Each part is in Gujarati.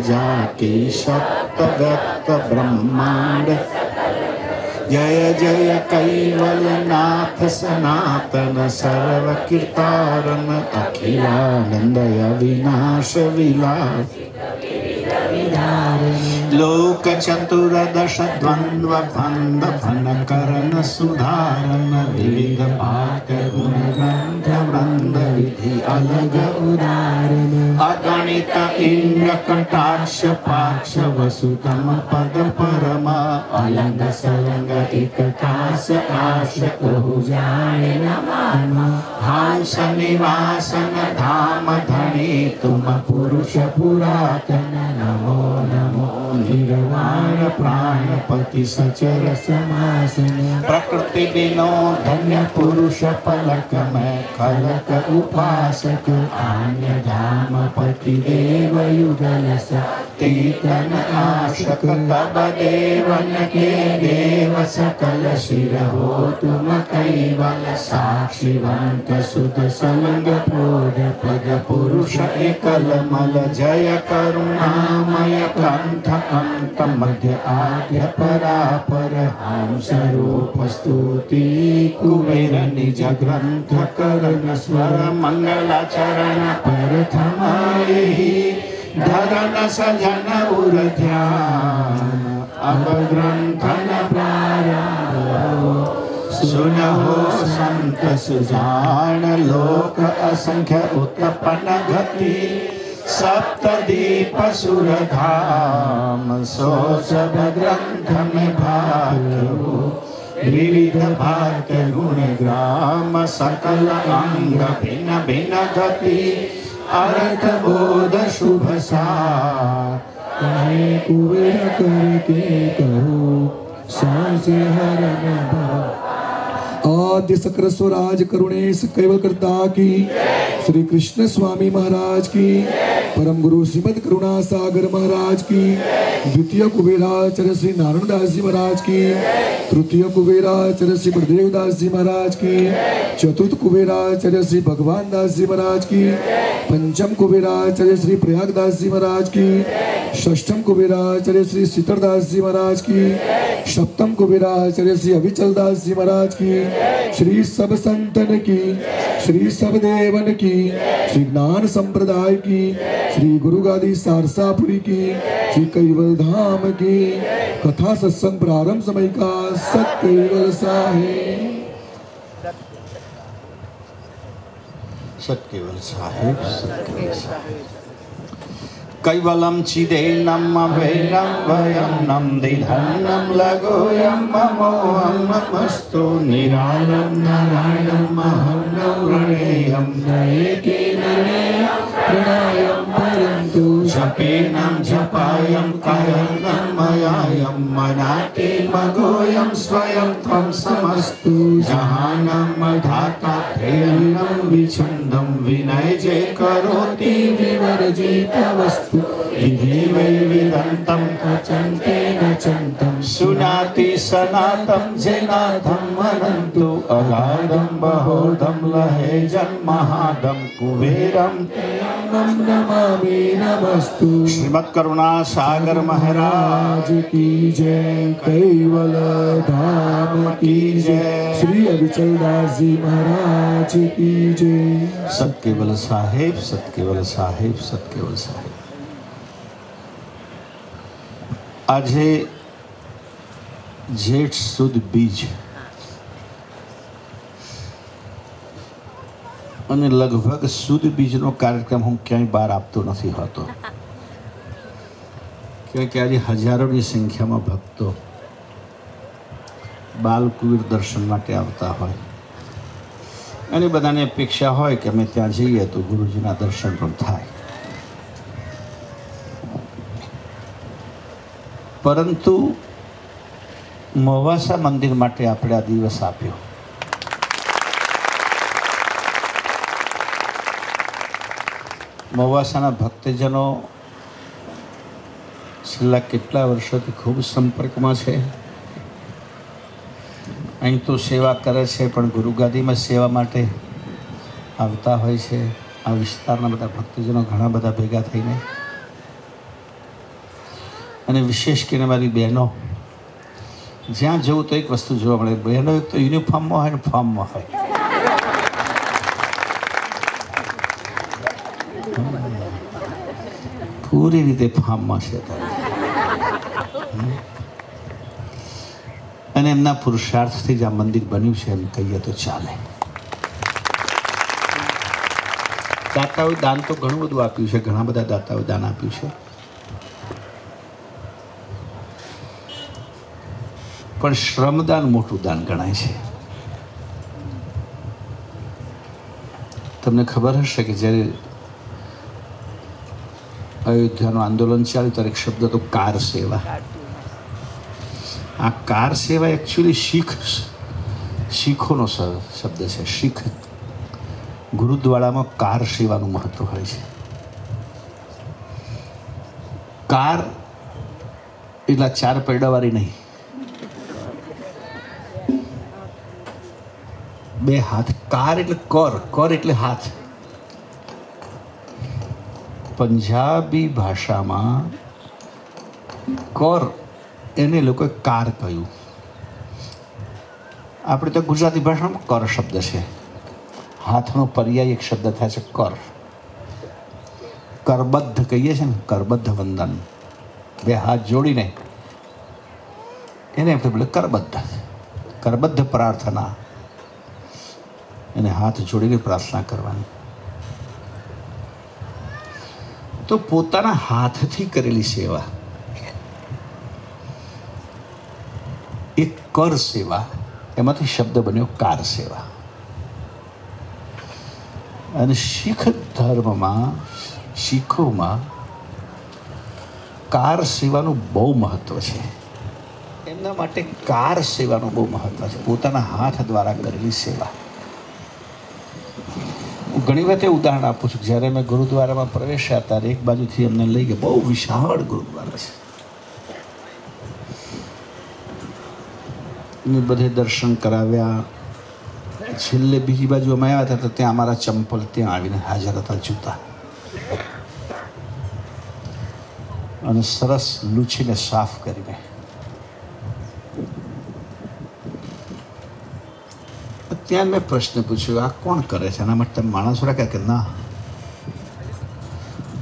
जाके शक्त व्यक्त ब्रह्मांड। जय जय कैवलनाथ सनातन सर्व कीर्तारन अखिलानंद अविनाश विलास। लोक चतुर्दश द्वंद्व बंध भन करण सुधारन विविध भाग गुण ग्रंथ वृंद विधि अलग उदाहरण। अगणित इंद्र कटाक्ष पाक्ष वसुतम पद परमा अलग सलंग एक कास आश कहु जाने न मामा। हंस निवासन धाम धनी तुम पुरुष पुरातन। नमो नमो निर्वाण प्राणपति सचर समासन। प्रकृति बिनो धन्य पुरुष पलक में खलक उपासक। आन्य धाम पति देव युगल तीतन आशक। तब देवन के देव सकल शिर हो तुम कैवल साक्षिवंत सुत सलंग प्रोध पद पुरुष एकल मल। जय करुणामय कंठ अंत मध्य आद्य परापर। हम स्वरूप स्तुति कुबेर निज ग्रंथ करण स्वर मंगलाचरण प्रथम यही धरन सजन उर ध्यान। अब ग्रंथन प्रारंभ सुनहो संत सुजान। लोक असंख्य उत्पन्न गति सप्तदीप सुरधाम। सो सब ग्रंथ में भाग्यो विविध भाग्य गुण ग्राम। सकल अंग भिन्न भिन्न गति अर्थ बोध शुभ सार। कहे कुबेर करके कहो सांसे हरण भाव। आद्य सक्र स्वराज करुणेश कैवल करता की श्री कृष्ण स्वामी महाराज की। परम गुरु श्रीमद करुणा सागर महाराज की। द्वितीय कुबेराचार्य श्री नारायण दास जी महाराज की। तृतीय कुबेराचार्य श्री बलदेव दास जी महाराज की। चतुर्थ कुबेराचार्य श्री भगवान दास जी महाराज की। पंचम कुबेराचार्य श्री प्रयाग दास जी महाराज की। षष्ठम कुबेराचार्य श्री शीतलदास जी महाराज की। सप्तम कुबेराचार्य श्री अविचल दास जी महाराज की। श्री सब संतन की, श्री सब देवन की, श्री ज्ञान संप्रदाय की, श्री गुरु गादी सारसापुरी की, श्री कैवल धाम की। कथा सत्संग प्रारंभ समय का सत कैवल साहेब। सत कैवल साहेब, सत कैवल साहेब। कैवलम चिदेनम अभेनम वयम नम दिधन्नम लगोयम ममोहम नमस्तु निरालम नारायणम अहं नौरणेयम नयेके नरेयम प्रणयम परन्तु जपेनम जपायम कायम मयायम मनाते मगोयम स्वयं त्वं समस्तु जहानम धाता प्रेरणम विछन्दम विनय जे करोति विवर्जित वस्तु। विधि वैविदन्तं कचन्ते नचन्तं सुनाति सनातं जनाथं वदन्तु। अगाधं बहोधं लहेजं महादं कुबेरं तेयं नमामि नमस्तु। श्रीमद् करुणा सागर महाराज की जय। कैवल धाम की जय। श्री अविचल दास जी महाराज की जय। सत केवल साहेब, सत केवल साहेब, सत केवल साहेब। આજે જેઠ સુદ બીજ અને લગભગ સુદ બીજનો કાર્યક્રમ હું ક્યાંય બહાર આપતો નથી હોતો, કેમકે આજે હજારોની સંખ્યામાં ભક્તો બાલકુવીર દર્શન માટે આવતા હોય અને બધાને અપેક્ષા હોય કે અમે ત્યાં જઈએ તો ગુરુજીના દર્શન પણ થાય. પરંતુ મોવાસા મંદિર માટે આપણે આ દિવસ આપ્યો. મોવાસાના ભક્તજનો છેલ્લા કેટલા વર્ષોથી ખૂબ સંપર્કમાં છે. અહીં તો સેવા કરે છે, પણ ગુરુગાદીમાં સેવા માટે આવતા હોય છે. આ વિસ્તારના બધા ભક્તજનો ઘણા બધા ભેગા થઈને અને વિશેષ કરીને મારી બહેનો, જ્યાં જવું તો એક વસ્તુ જોવા મળે, બહેનો એક તો યુનિફોર્મમાં હોય ને ફોર્મમાં હોય. પૂરી રીતે ફોર્મમાં છે અને એમના પુરુષાર્થથી જ આ મંદિર બન્યું છે એમ કહીએ તો ચાલે. દાતાઓએ દાન તો ઘણું બધું આપ્યું છે, ઘણા બધા દાતાઓએ દાન આપ્યું છે, પણ શ્રમદાન મોટું દાન ગણાય છે. તમને ખબર હશે કે જ્યારે અયોધ્યાનું આંદોલન ચાલ્યું ત્યારે એક શબ્દ હતો કાર સેવા. આ કાર સેવા એકચ્યુઅલી શીખોનો શબ્દ છે. શીખ ગુરુદ્વારામાં કાર સેવાનું મહત્વ હોય છે. કાર એટલા 4 પૈડાવાળી નહીં, 2 હાથ. કાર એટલે કર એટલે હાથ. પંજાબી ભાષામાં કર એને લોકોએ કાર કહ્યું. આપણે તો ગુજરાતી ભાષામાં કર શબ્દ છે. હાથનો પર્યાય એક શબ્દ થાય છે કર. કરબદ્ધ કહીએ છીએ ને, કરબદ્ધ વંદન, 2 હાથ જોડીને એને આપણે બોલે કરબદ્ધ. કરબદ્ધ પ્રાર્થના, એને હાથ જોડીને પ્રાર્થના કરવાની. તો પોતાના હાથથી કરેલી સેવા એક કર સેવા, એમાંથી શબ્દ બન્યો કાર સેવા. અને શીખ ધર્મમાં, શીખોમાં કાર સેવાનું બહુ મહત્વ છે. એમના માટે કાર સેવાનું બહુ મહત્વ છે, પોતાના હાથ દ્વારા કરેલી સેવા. હું ઘણી વખતે ઉદાહરણ આપું છું. જ્યારે મેં ગુરુદ્વારામાં પ્રવેશ્યા ત્યારે એક બાજુથી અમને લઈ ગયા, બહુ વિશાળ ગુરુદ્વારા છે, બધે દર્શન કરાવ્યા. છેલ્લે બીજી બાજુ અમે આવ્યા હતા તો ત્યાં અમારા ચંપલ ત્યાં આવીને હાજર હતા, જૂતા, અને સરસ લૂછીને સાફ કરીને. ત્યાં મેં પ્રશ્ન પૂછ્યો, આ કોણ કરે છે? આના માટે તમે માણસો રાખ્યા કે ના?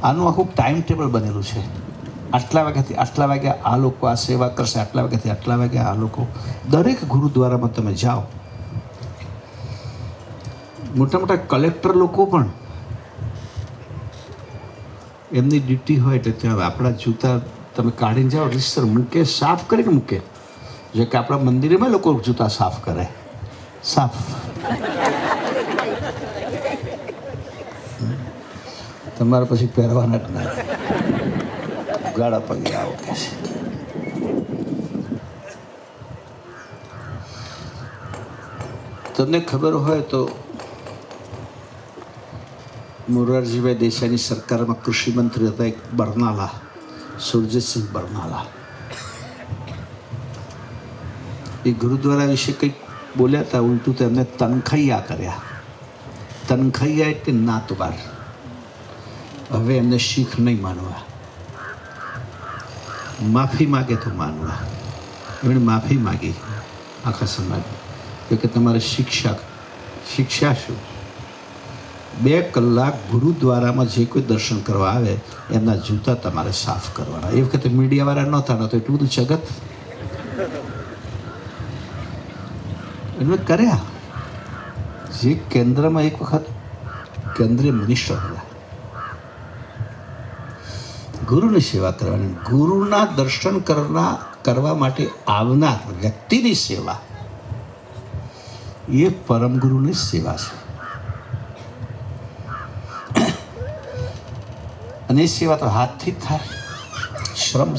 આનું આખું ટાઈમ ટેબલ બનેલું છે. આટલા વાગ્યાથી આટલા વાગ્યા આ લોકો આ સેવા કરશે, આટલા વાગ્યાથી આટલા વાગ્યા આ લોકો. દરેક ગુરુદ્વારામાં તમે જાઓ, મોટા મોટા કલેક્ટર લોકો પણ એમની ડ્યુટી હોય એટલે ત્યાં આપણા જૂતા તમે કાઢીને જાઓ, રીતસર મૂકે, સાફ કરીને મૂકે. જો કે આપણા મંદિરમાં લોકો જૂતા સાફ કરે, સાફ. તમારે પછી પહેરવાના જ ના, ગાળા પગે આવો કે છે. તમને ખબર હોય તો મોરારજીભાઈ દેસાઈની સરકારમાં કૃષિ મંત્રી હતા એક બરનાલા, સુરજીતસિંહ બરનાલા. એ ગુરુદ્વારા વિશે કંઈક બોલ્યા હતા ઉલટું, તો એમને તનખૈયા કર્યા. તનખૈયા એટલે નાતબાર. હવે એમને શીખ નહીં માનવા, માફી માગે તો માનવા. એમણે માફી માગી આખા સમાજ કે તમારે શિક્ષા શું? 2 કલાક ગુરુદ્વારામાં જે કોઈ દર્શન કરવા આવે એમના જૂતા તમારે સાફ કરવાના. એ વખતે મીડિયાવાળા નહોતા, નહોતું એટલું બધું જગત. એમને કર્યા. જે કેન્દ્રમાં એક વખત કેન્દ્રીય મિનિસ્ટર હતા, ગુરુની સેવા કરવાની, ગુરુના દર્શન કરવા માટે આવનાર વ્યક્તિની સેવા એ પરમ ગુરુની સેવા છે. અને એ સેવા તો હાથથી જ થાય, શ્રમ.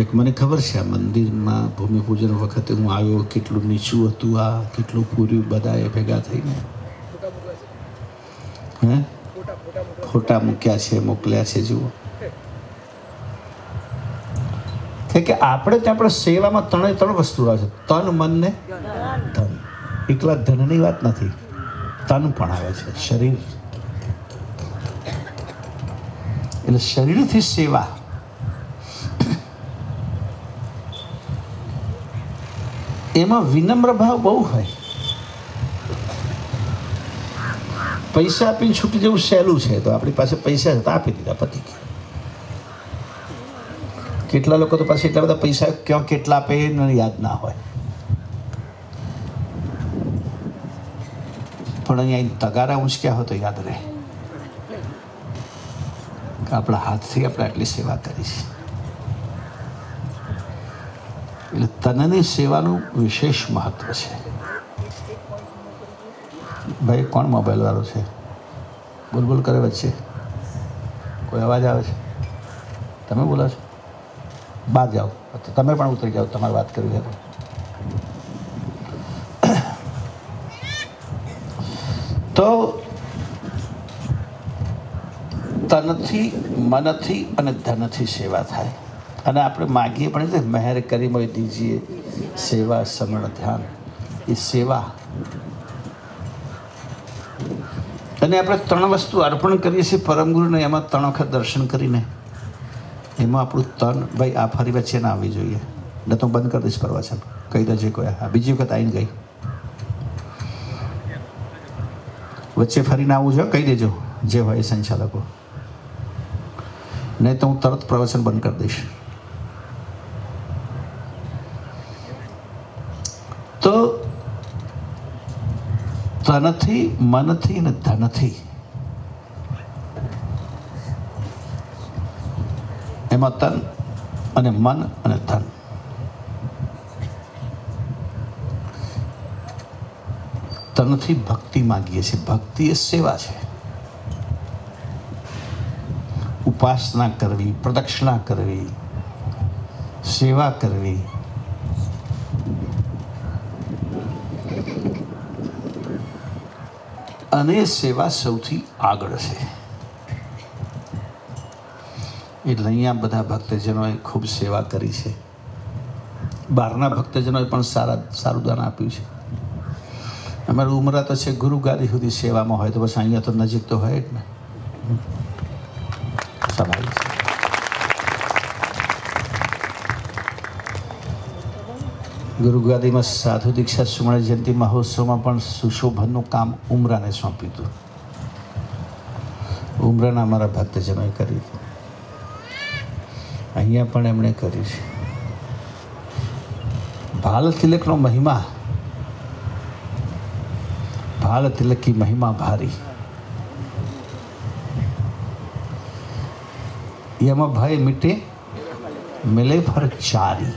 એક મને ખબર છે, આ મંદિરમાં ભૂમિપૂજન વખતે હું આવ્યો, કેટલું નીચું હતું, આ કેટલું પૂર્યું, બધા એ ભેગા થઈને ફોટા મૂક્યા છે, મોકલ્યા છે. જુઓ કે આપણે સેવામાં 3 વસ્તુ આવે છે, તન, મન ને ધન. એકલા ધનની વાત નથી, તન પણ આવે છે, શરીર. એટલે શરીરથી સેવા એમાં વિનમ્ર ભાવ બહુ હોય. પૈસા આપીને છૂટી જવું સહેલું છે, તો આપણી પાસે પૈસા હતા આપી દીધા પતી ગયા. કેટલા લોકો તો પાછી એટલા બધા પૈસા ક્યાં કેટલા આપે એને યાદ ના હોય. પણ અહીંયા તગારા ઊંચક્યા હોય તો યાદ રહે કે આપણા હાથથી આપણે આટલી સેવા કરી છે. એટલે તનની સેવાનું વિશેષ મહત્વ છે. ભાઈ કોણ મોબાઈલ વાળો છે? બોલ કરે વચ્ચે કોઈ અવાજ આવે છે? તમે બોલો છો? બહાર જાઓ, તમે પણ ઉતરી જાઓ, તમારે વાત કરવી હોય. તો તનથી, મનથી અને ધનથી સેવા થાય. અને આપણે માગીએ પણ મહેર કરી મોય દીજીએ સેવા સમણ ધ્યાન, એ સેવા. અને આપણે 3 વસ્તુ અર્પણ કરીએ છીએ પરમ ગુરુને. એમાં 3 વખત દર્શન કરીને એમાં આપણું તન, ભાઈ આ ફરી વચ્ચે ના આવવી જોઈએ, ન તો બંધ કરી દઈશ પ્રવચન. કહી દેજે કોઈ હા બીજી વખત આવીને ગઈ વચ્ચે ફરીને આવવું જોઈએ, કહી દેજો જે હોય એ સંચાલકો, નહીં તો હું તરત પ્રવચન બંધ કરી દઈશ. તો તનથી, મનથી અને ધનથી, એમાં તન અને મન અને ધન. તનથી ભક્તિ માગીએ છીએ. ભક્તિ એ સેવા છે. ઉપાસના કરવી, પ્રદક્ષિણા કરવી, સેવા કરવી. અને સેવા સૌથી આગળ છે. એટલે અહીંયા બધા ભક્તજનોએ ખૂબ સેવા કરી છે. બહારના ભક્તજનોએ પણ સારું દાન આપ્યું છે. અમારું ઉમરા તો છે ગુરુ ગાદી સુધી સેવામાં હોય, તો બસ અહીંયા તો નજીક તો હોય જ ને. સ્વાભાવિક છે. ગુરુ ગાદીમાં સાધુ દીક્ષા સુવર્ણ જયંતિ મહોત્સવમાં પણ સુશોભનનું કામ ઉમરાને સોંપ્યું હતું. ઉમરાના અમારા ભક્તજનોએ કર્યું હતું. અહીંયા પણ એમણે કર્યું છે. ભાલ તિલકનો મહિમા, ભાલ તિલક કી મહિમા ભારી. એમાં ભય મિટે મિલે ફર ચારી.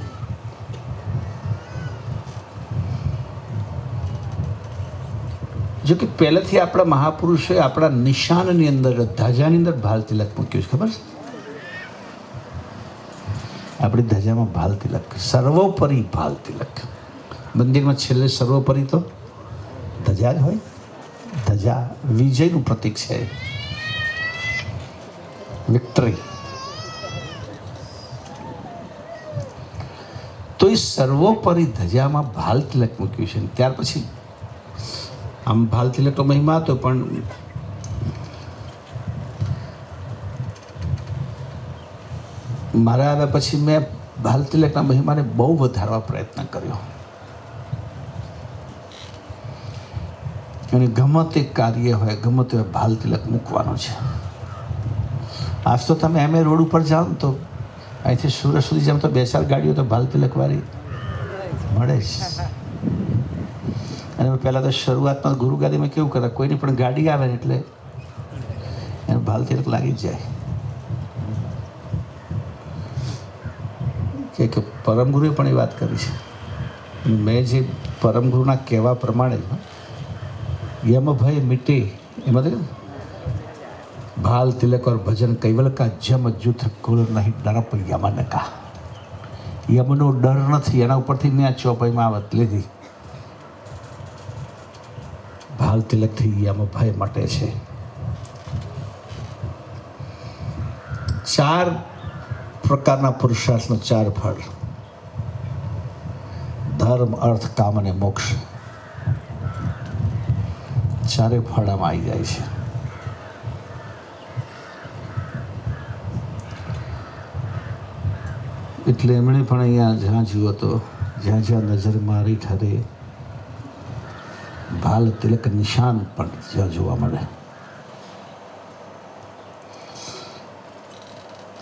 જો કે પહેલેથી આપણા મહાપુરુષોએ આપણા નિશાનની અંદર, ધજાની અંદર ભાલ તિલક મૂક્યું છે, ખબર છે? આપણી ધજામાં ભાલ તિલક, સર્વોપરી ભાલ તિલક. મંદિરમાં છેલ્લે સર્વોપરી તો ધજા જ હોય. ધજા વિજયનું પ્રતીક છે, વિક્ટરી. તો એ સર્વોપરી ધજામાં ભાલ તિલક મૂક્યું છે. ત્યાર પછી આમ ભાલ તિલકનો મહિમા હતો, પણ મારા આવ્યા પછી મેં ભાલ તિલકના મહિમાને બહુ વધારવા પ્રયત્ન કર્યો. અને ગમે તે કાર્ય હોય, ગમે તે ભાલ તિલક મૂકવાનો છે. આજ તો તમે એમ રોડ ઉપર જાઓ ને તો અહીંથી સુરત સુધી જાઓ તો 2-4 ગાડીઓ તો ભાલ તિલકવાળી મળે જ. અને પહેલાં તો શરૂઆતમાં ગુરુ ગાદીમાં કેવું કરે, કોઈની પણ ગાડી આવે ને એટલે એને ભાલ તિલક લાગી જ જાય. કે પરમ ગુરુએ પણ એ વાત કરી છે. મેં જે પરમ ગુરુના કહેવા પ્રમાણે યમ ભય મિટે, એમાં તો ભાલ તિલક और ભજન કૈવલ કા જમ જૂથ કુલ નહીં ડરપ યમન કા. યમનો ડર નથી, એના ઉપરથી મેં આ ચોપાઈમાં આવત લીધી. ભાલ તિલકથી યમ ભય મટે છે. 4 પ્રકારના પુરુષાર્થનો 4 ફળ: ધર્મ, અર્થ, કામ અને મોક્ષ. 4 ફળ આમાં આવી જાય છે. એટલે એમણે પણ અહીંયા જ્યાં જુઓ તો જ્યાં જ્યાં નજર મારી ઠરે ભાલ તિલક નિશાન પણ જ્યાં જોવા મળે.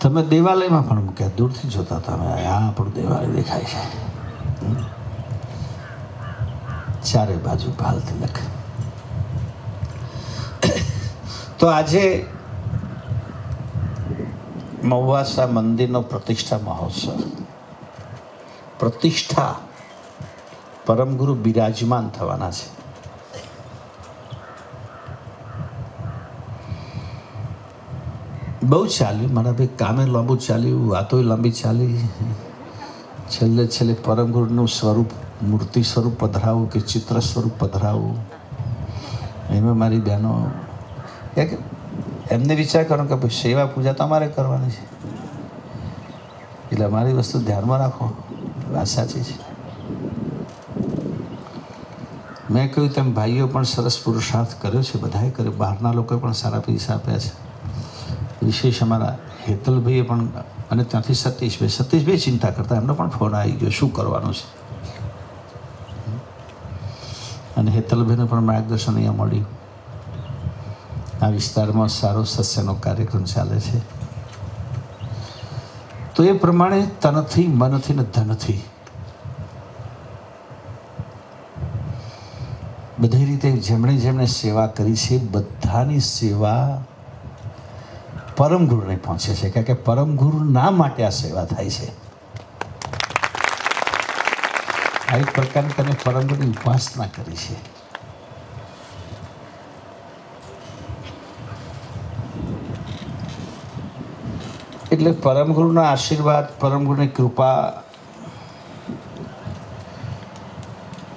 તમે દેવાલયમાં પણ મૂક્યા, દૂરથી જોતા તમે આ આપણું દેવાલય દેખાય છે. ચારે બાજુ ભાલ તિલક. તો આજે મહુવાસા મંદિરનો પ્રતિષ્ઠા મહોત્સવ. પ્રતિષ્ઠા પરમગુરુ બિરાજમાન થવાના છે. બહુ ચાલ્યું મારા ભાઈ, કામે લાંબુ ચાલ્યું, વાતો લાંબી ચાલી. છેલ્લે છેલ્લે પરમગુરુનું સ્વરૂપ, મૂર્તિ સ્વરૂપ પધરાવું કે ચિત્ર સ્વરૂપ પધરાવું, એમાં મારી બહેનો એક એમને વિચાર કરો કે ભાઈ સેવા પૂજા તમારે કરવાની છે, એટલે મારી વસ્તુ ધ્યાનમાં રાખો. વાત સાચી છે. મેં કહ્યું તેમ ભાઈઓ પણ સરસ પુરુષાર્થ કર્યો છે, બધાએ કર્યો, બહારના લોકોએ પણ સારા પૈસા આપ્યા છે. વિશેષ અમારા હેતલભાઈએ પણ, અને ત્યાંથી સતીશભાઈ ચિંતા કરતા, એમનો પણ ફોન આવી ગયો શું કરવાનું છે. અને હેતલભાઈને પણ માર્ગદર્શન અહીંયા મળ્યું. આ વિસ્તારમાં સારો સત્સંગનો કાર્યક્રમ ચાલે છે. તો એ પ્રમાણે તનથી, મનથી ને ધનથી બધી રીતે જેમણે જેમણે સેવા કરી છે, બધાની સેવા પરમગુરુને પહોંચે છે. કારણ કે પરમગુરુના માટે આ સેવા થાય છે. આ એક પ્રકારની તમે પરમગુરુની ઉપાસના કરી છે. એટલે પરમગુરુના આશીર્વાદ, પરમગુરુની કૃપા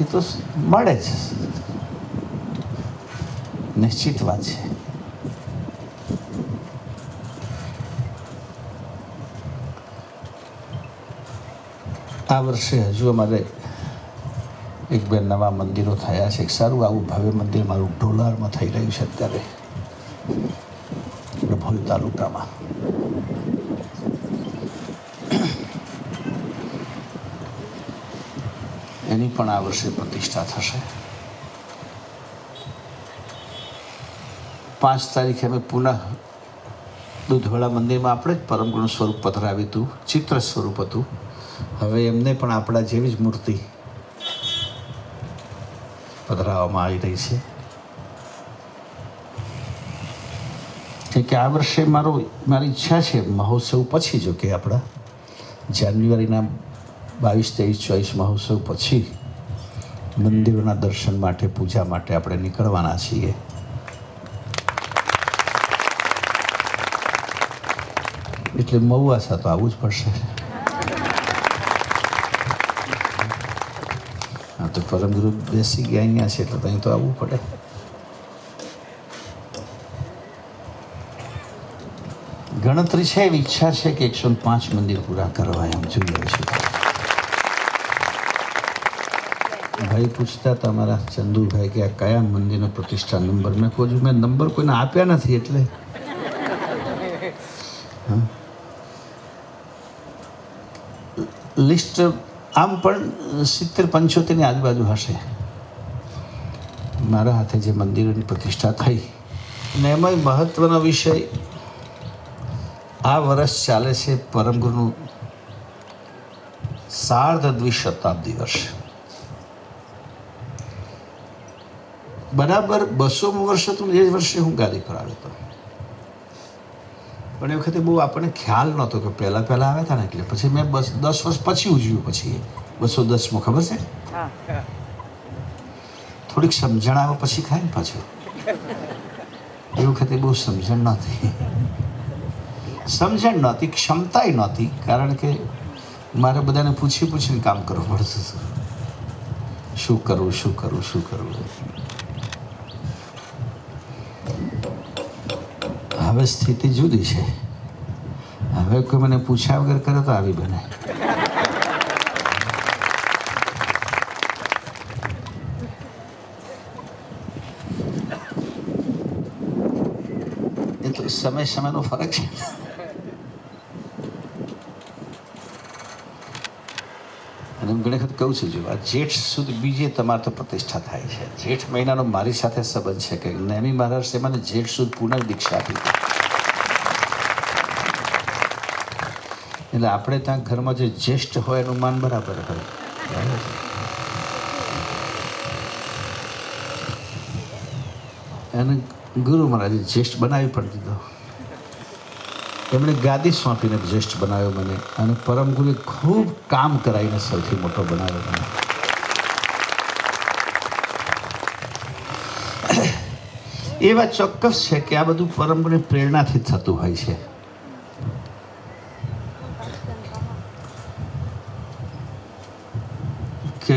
એ તો મળે જ, નિશ્ચિત વાત છે. આ વર્ષે હજુ અમારે એક બે નવા મંદિરો થયા છે. એક સારું આવું ભવ્ય મંદિર મારું ઢોલારમાં થઈ રહ્યું છે અત્યારે, ડભોઈ તાલુકામાં. એની પણ આ વર્ષે પ્રતિષ્ઠા થશે. 5 તારીખે અમે પુનઃ દૂધવાડા મંદિરમાં આપણે જ પરમગુરુનું સ્વરૂપ પધરાવ્યું હતું, ચિત્ર સ્વરૂપ હતું. હવે એમને પણ આપણા જેવી જ મૂર્તિ પધરાવવામાં આવી રહી છે. કે આ વર્ષે મારી ઈચ્છા છે મહોત્સવ પછી, જો કે આપણા જાન્યુઆરીના 22, 23, 24 મહોત્સવ પછી મંદિરોના દર્શન માટે, પૂજા માટે આપણે નીકળવાના છીએ. એટલે મહુવાસા તો આવવું જ પડશે. હા, તો પરમગુરુ બેસી ગયા અહીંયા છે એટલે ત્યાં તો આવવું પડે. ગણતરી છે, એવી ઈચ્છા છે કે 105 મંદિર પૂરા કરવા. એમ જોઈએ છે. ભાઈ પૂછતા હતા મારા ચંદુભાઈ કે આ કયા મંદિરનો પ્રતિષ્ઠા નંબર. મેં કહું મેં નંબર કોઈને આપ્યા નથી, એટલે લિસ્ટ આમ પણ 70-75 આજુબાજુ હશે મારા હાથે જે મંદિરોની પ્રતિષ્ઠા થઈ. અને એમાંય મહત્વનો વિષય, આ વર્ષ ચાલે છે પરમગુરુનું સાર્ધ-દ્વિશતાબ્દી વર્ષ. બરાબર 200મું વર્ષ હતું. એ જ વર્ષે હું ગાદી પર આવ્યો હતો. પણ એ વખતે બહુ આપણને ખ્યાલ નહોતો કે પહેલાં આવ્યા હતા ને, એટલે પછી મેં 10 વર્ષ પછી ઉજવ્યું. પછી 210મું ખબર છે, થોડીક સમજણ આવે પછી ખાય ને પાછું. એ વખતે બહુ સમજણ નહોતી, ક્ષમતાય નહોતી, કારણ કે મારે બધાને પૂછીને કામ કરવું પડતું હતું. શું કરવું. હવે સ્થિતિ જુદી છે. હવે કોઈ મને પૂછ્યા વગર કરે તો આવી બને. એ તો સમયનો ફરક છે. અને હું ઘણી વખત કહું છું, જો આ જેઠ સુધી બીજે તમારે તો પ્રતિષ્ઠા થાય છે. જેઠ મહિનાનો મારી સાથે સંબંધ છે કે નેમી મહારાજ મને જેઠ સુદ પુનઃ દીક્ષા આપી હતી. એટલે આપણે ત્યાં ઘરમાં જે જ્યેષ્ઠ હોય એનું માન બરાબર હોય. અને ગુરુ મહારાજે જ્યેષ્ઠ બનાવી પણ દીધો. એમણે ગાદી સોંપીને જ્યેષ્ઠ બનાવ્યો મને, અને પરમ ગુરુએ ખૂબ કામ કરાવીને સૌથી મોટો બનાવ્યો મને. એ વાત ચોક્કસ છે કે આ બધું પરમ ગુરુની પ્રેરણાથી થતું હોય છે.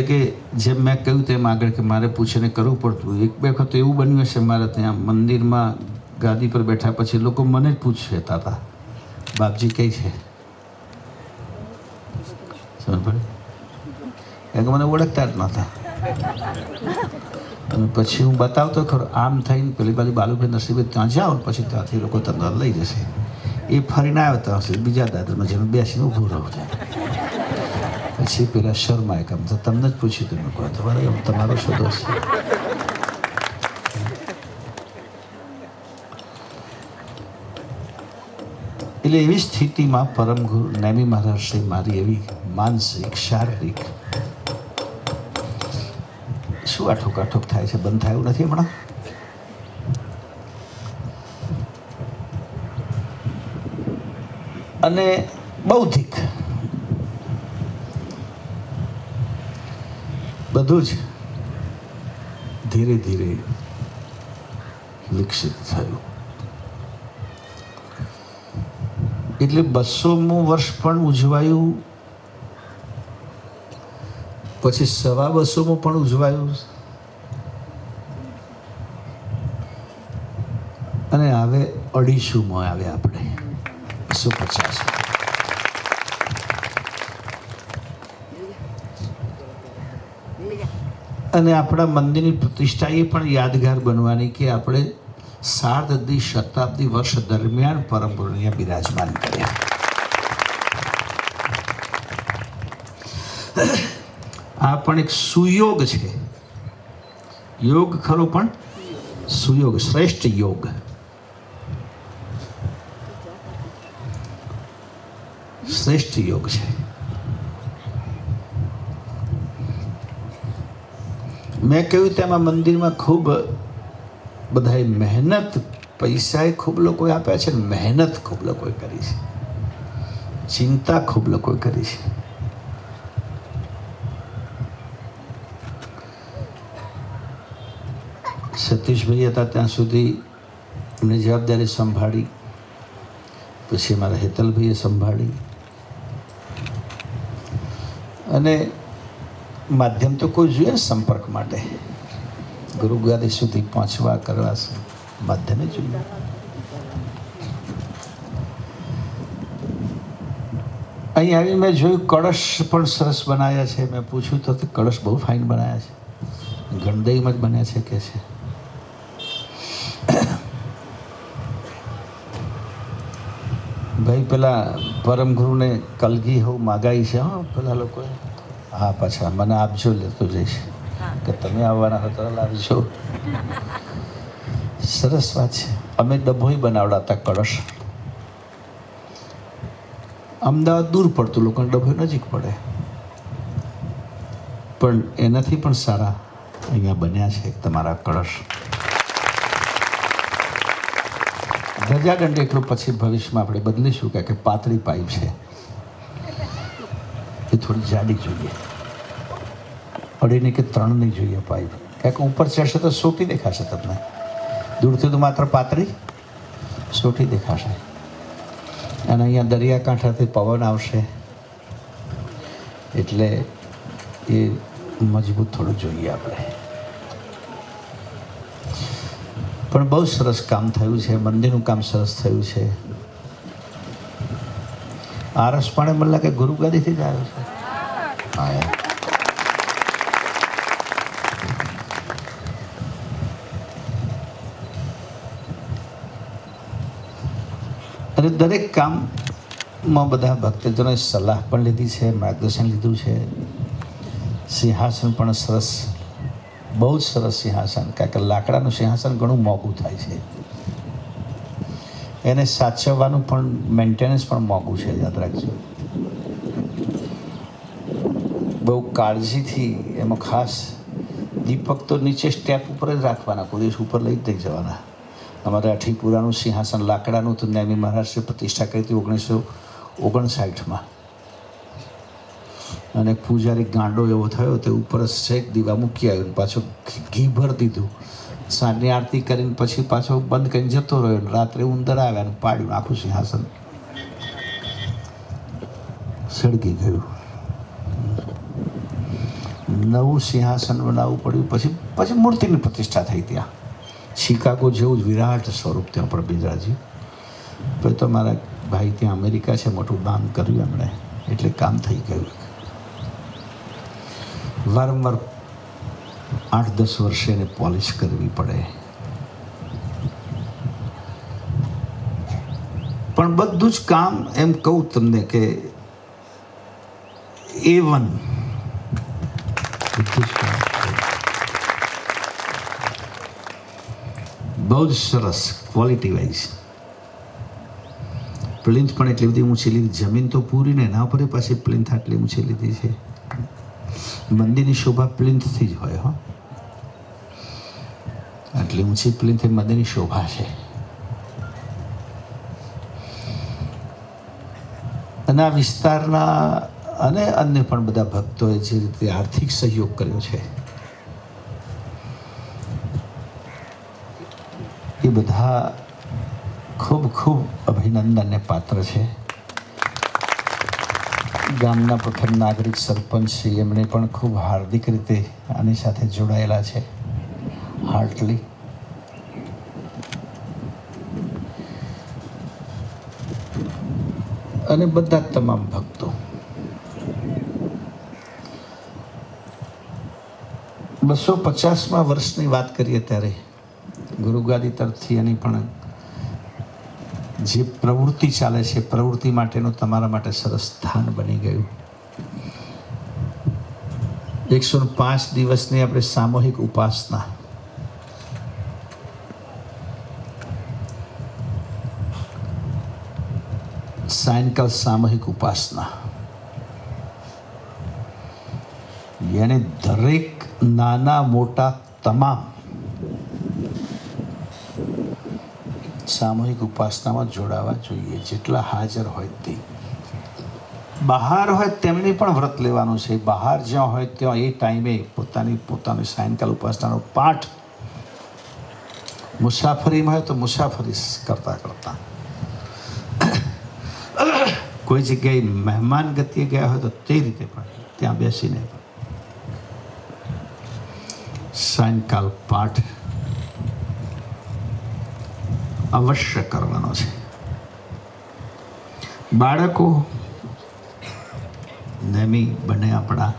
કે જેમ મેં કહ્યું તેમ આગળ કે મારે પૂછીને કરવું પડતું. એક બે વખત એવું બન્યું હશે મારે ત્યાં મંદિરમાં ગાદી પર બેઠા પછી લોકો મને જ પૂછતા હતા, બાપજી કઈ છે? સમજ પડે? કારણ કે મને ઓળખતા જ નહોતા. અને પછી હું બતાવતો ખરો, આમ થઈને પેલી બાજુ બાલુભાઈ નસીબે ત્યાં જાઓ ને પછી ત્યાંથી લોકો તમને લઈ જશે. એ ફરીને આવ્યો ત્યાં સુધી બીજા દાદરમાં જેમ બેસીને ઊભું રહું છું. પછી પેલા શર્માએ કામ તો તમને જ પૂછ્યું તમે કહો તમારો શું દોષ છે? એટલે એવી સ્થિતિમાં પરમ ગુરુ નેમી મહારાજે મારી એવી માનસિક શારીરિક શું આ ઠોકાઠોક થાય છે, બંધ થયું નથી હમણાં? અને બૌદ્ધિક બધું જ ધીરે ધીરે વિકસિત થયું. એટલે 200મું વર્ષ પણ ઉજવાયું, પછી 250મું પણ ઉજવાયું, અને હવે 250માં આવે આપણે 150. અને આપણા મંદિરની પ્રતિષ્ઠા એ પણ યાદગાર બનવાની કે આપણે 7 શતાબ્દી વર્ષ દરમિયાન પરમ ગુરુ અહીંયા બિરાજમાન કર્યા. આ પણ એક સુયોગ છે. યોગ ખરો પણ સુયોગ, શ્રેષ્ઠ યોગ. શ્રેષ્ઠ યોગ છે. મેં કહ્યું તેમાં મંદિરમાં ખૂબ બધાએ મહેનત, પૈસાએ ખૂબ લોકોએ આપ્યા છે, મહેનત ખૂબ લોકોએ કરી છે, ચિંતા ખૂબ લોકોએ કરી છે. સતીશભાઈ હતા ત્યાં સુધી એમની જવાબદારી સંભાળી, પછી મારા હેતલભાઈએ સંભાળી, અને માધ્યમ તો કોઈ જોઈએ ને સંપર્ક માટે. ગુરુ ગાદી સુધી પહોંચવા કરવા માધ્યમે જોઈએ. અહીં આવી મેં જોયું કળશ પણ સરસ બનાવ્યા છે. મેં પૂછ્યું તો કળશ બહુ ફાઇન બનાવ્યા છે, ગણદઈમાં જ બન્યા છે કે છે. ભાઈ પેલા પરમ ગુરુને કલગી હોવું માગાઈ છે. હા પેલા લોકોએ, હા પાછા મને આપજો, લેતો જઈશ કે તમે આવવાના હતા તો લાવજો. સરસ વાત છે. અમે ડભોઈ બનાવડાતા કળશ. અમદાવાદ દૂર પડતું, લોકોને ડભોઈ નજીક પડે, પણ એનાથી પણ સારા અહીંયા બન્યા છે તમારા કળશ. ધજાદંડ એટલું પછી ભવિષ્યમાં આપણે બદલીશું કે પાતળી પાઇપ છે એ થોડી જાડી જોઈએ, 2.5 કે 3 જોઈએ પાઇપ. કંઈક ઉપર ચડશે તો સોટી દેખાશે તમને, દૂરથી તો માત્ર પાતળી સોટી દેખાશે. અને અહીંયા દરિયાકાંઠાથી પવન આવશે એટલે એ મજબૂત થોડું જોઈએ આપણે. પણ બહુ સરસ કામ થયું છે, મંદિરનું કામ સરસ થયું છે. આરસ પણ મને લાગે ગુરુ ગાદીથી જ આવ્યો છે. હા, અને દરેક કામમાં બધા ભક્તજનોએ સલાહ પણ લીધી છે, માર્ગદર્શન લીધું છે. સિંહાસન પણ સરસ, બહુ જ સરસ સિંહાસન, કારણ કે લાકડાનું સિંહાસન ઘણું મોંઘું થાય છે, એને સાચવવાનું પણ મેન્ટેનન્સ પણ મોંઘું છે, યાદ રાખજો. બહુ કાળજીથી એમાં ખાસ દીપક તો નીચે સ્ટેપ ઉપર જ રાખવાના, કોઈ દિવસ ઉપર લઈ જ નહીં જવાના. અમારે અઠીપુરાનું સિંહાસન લાકડાનું તો નેમી મહારાષ્ટ્રે પ્રતિષ્ઠા કરી હતી 1959માં, અને પૂજારી ગાંડો એવો થયો તે ઉપર શેક દીવા મૂકી આવ્યો, પાછો ઘી ભરી દીધું, સાંજની આરતી કરીને પછી પાછો બંધ કરીને જતો રહ્યો. રાત્રે ઉંદર આવ્યા અને પાડ્યું, આખું સિંહાસન સળગી ગયું. નવું સિંહાસન બનાવવું પડ્યું. પછી મૂર્તિની પ્રતિષ્ઠા થઈ ત્યાં. શિકાગો જેવું જ વિરાટ સ્વરૂપ ત્યાં પણ બિંદ્રાજી. પછી તો મારા ભાઈ ત્યાં અમેરિકા છે, મોટું દાન કર્યું એમણે, એટલે કામ થઈ ગયું. વારંવાર 8-10 વર્ષે એને પોલિશ કરવી પડે, પણ બધું જ કામ એમ કહું તમને કે A1 બહુ જ સરસ ક્વોલિટી વાઇઝ. પ્લિન્થ પણ એટલી બધી ઊંચી લીધી, જમીન તો પૂરી ને એના ઉપર પાછી પ્લિન્થ આટલી ઊંચી લીધી છે. મંદિરની શોભા પ્લિન્થથી જ હોય. હો, આટલી ઊંચી પ્લિન્થ એ મંદિરની શોભા છે. અને આ વિસ્તારના અને અન્ય પણ બધા ભક્તોએ જે રીતે આર્થિક સહયોગ કર્યો છે, એ બધા ખૂબ ખૂબ અભિનંદનને પાત્ર છે. ગામના પ્રથમ નાગરિક સરપંચ છે, એમણે પણ ખૂબ હાર્દિક રીતે આની સાથે જોડાયેલા છે, હાર્ટલી. અને બધા તમામ ભક્તો. 250મા વર્ષની વાત કરીએ ત્યારે ગુરુગાદી તરફથી એની પણ જે પ્રવૃત્તિ ચાલે છે, પ્રવૃત્તિ માટેનું તમારા માટે સરસ સ્થાન બની ગયું. 105 દિવસની આપણે સામૂહિક ઉપાસના, સાયંકાલ સામૂહિક ઉપાસના, યાની દરેક નાના મોટા તમામ સામૂહિક ઉપાસનામાં જોડાવા જોઈએ, જેટલા હાજર હોય તે. બહાર હોય તેમને પણ વ્રત લેવાનું છે. બહાર જ્યાં હોય ત્યાં એ ટાઈમે પોતાની સાયંકાલ ઉપાસનાનો પાઠ, મુસાફરીમાં હોય તો મુસાફરી કરતા કોઈ જગ્યાએ મહેમાન ગતિએ ગયા હોય તો તે રીતે પણ ત્યાં બેસીને સાયંકાલ પાઠ અવશ્ય કરવાનો છે. બાળકો નેમી બને આપણા,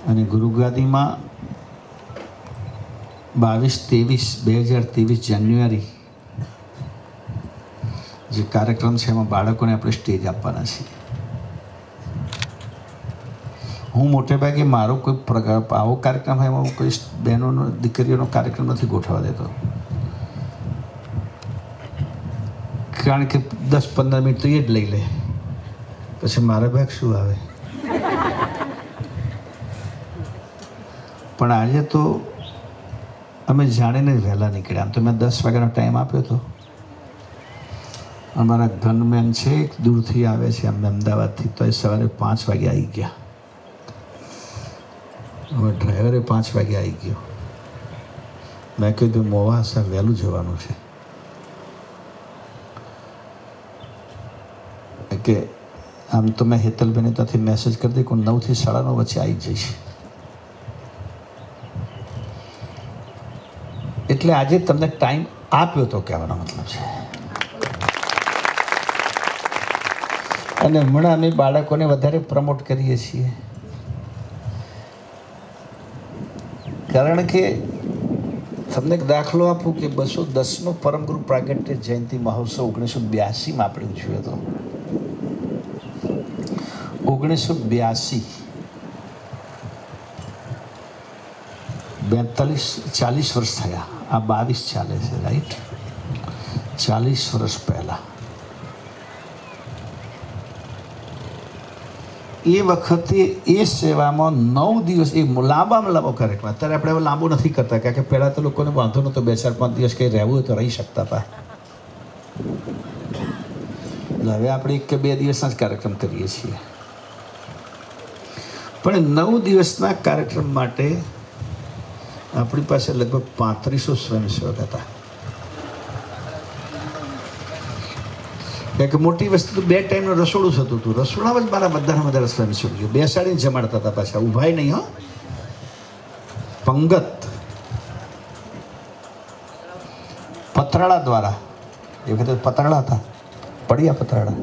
અને ગુરુગાદીમાં 22-23 જાન્યુઆરી જે કાર્યક્રમ છે એમાં બાળકોને આપણે સ્ટેજ આપવાના છીએ. હું મોટે ભાગે મારો કોઈ આવો કાર્યક્રમ હોય એમાં કોઈ બહેનોનો દીકરીઓનો કાર્યક્રમ નથી ગોઠવવા દેતો, કારણ કે 10-15 મિનિટ તો એ જ લઈ લે, પછી મારા ભાગ શું આવે. પણ આજે તો અમે જાણીને જ વહેલા નીકળ્યા. આમ તો મેં 10 વાગ્યાનો ટાઈમ આપ્યો હતો. અમારા ગનમેન છે, દૂરથી આવે છે અમદાવાદથી, તો એ સવારે 5 વાગે આવી ગયા. હવે ડ્રાઈવરે 5 વાગે આવી ગયો. મેં કીધું મોવાસા વહેલું જવાનું છે, કે આમ તો મેં હેતલબેને ત્યાંથી મેસેજ કરી દે કે હું 9 થી 9:30 વચ્ચે આવી જઈશ. એટલે આજે તમને ટાઈમ આપ્યો તો કહેવાનો મતલબ છે. અને હમણાં અમે બાળકોને વધારે પ્રમોટ કરીએ છીએ, કારણ કે તમને એક દાખલો આપું કે 210નો પરમગુરુ પ્રાગટ્ય જયંતિ મહોત્સવ 1982માં આપણે ઉજવ્યો હતો. 1982 40 વર્ષ થયા. આ 22 ચાલે છે, રાઈટ? 40 વર્ષ પહેલાં એ વખતે એ સેવામાં 9 દિવસ એ લાંબામાં લાંબો કાર્યક્રમ. અત્યારે આપણે હવે લાંબો નથી કરતા, કારણ કે પહેલાં તો લોકોને વાંધો નહોતો, 2-4-5 દિવસ કંઈ રહેવું હોય તો રહી શકતા હતા. હવે આપણે 1 કે 2 દિવસના જ કાર્યક્રમ કરીએ છીએ. પણ 9 દિવસના કાર્યક્રમ માટે આપણી પાસે લગભગ 3500 સ્વયંસેવક હતા. એક મોટી વસ્તુ તો 2 ટાઈમનું રસોડું થતું હતું. રસોડામાં જ મારા બધાના વધારે સ્વયંસેવક બેસાડીને જમાડતા હતા. પાછા ઊભાય નહીં, હો, પંગત પતરાળા દ્વારા. એ વખતે પતરાળા હતા, પડ્યા પતરાળા.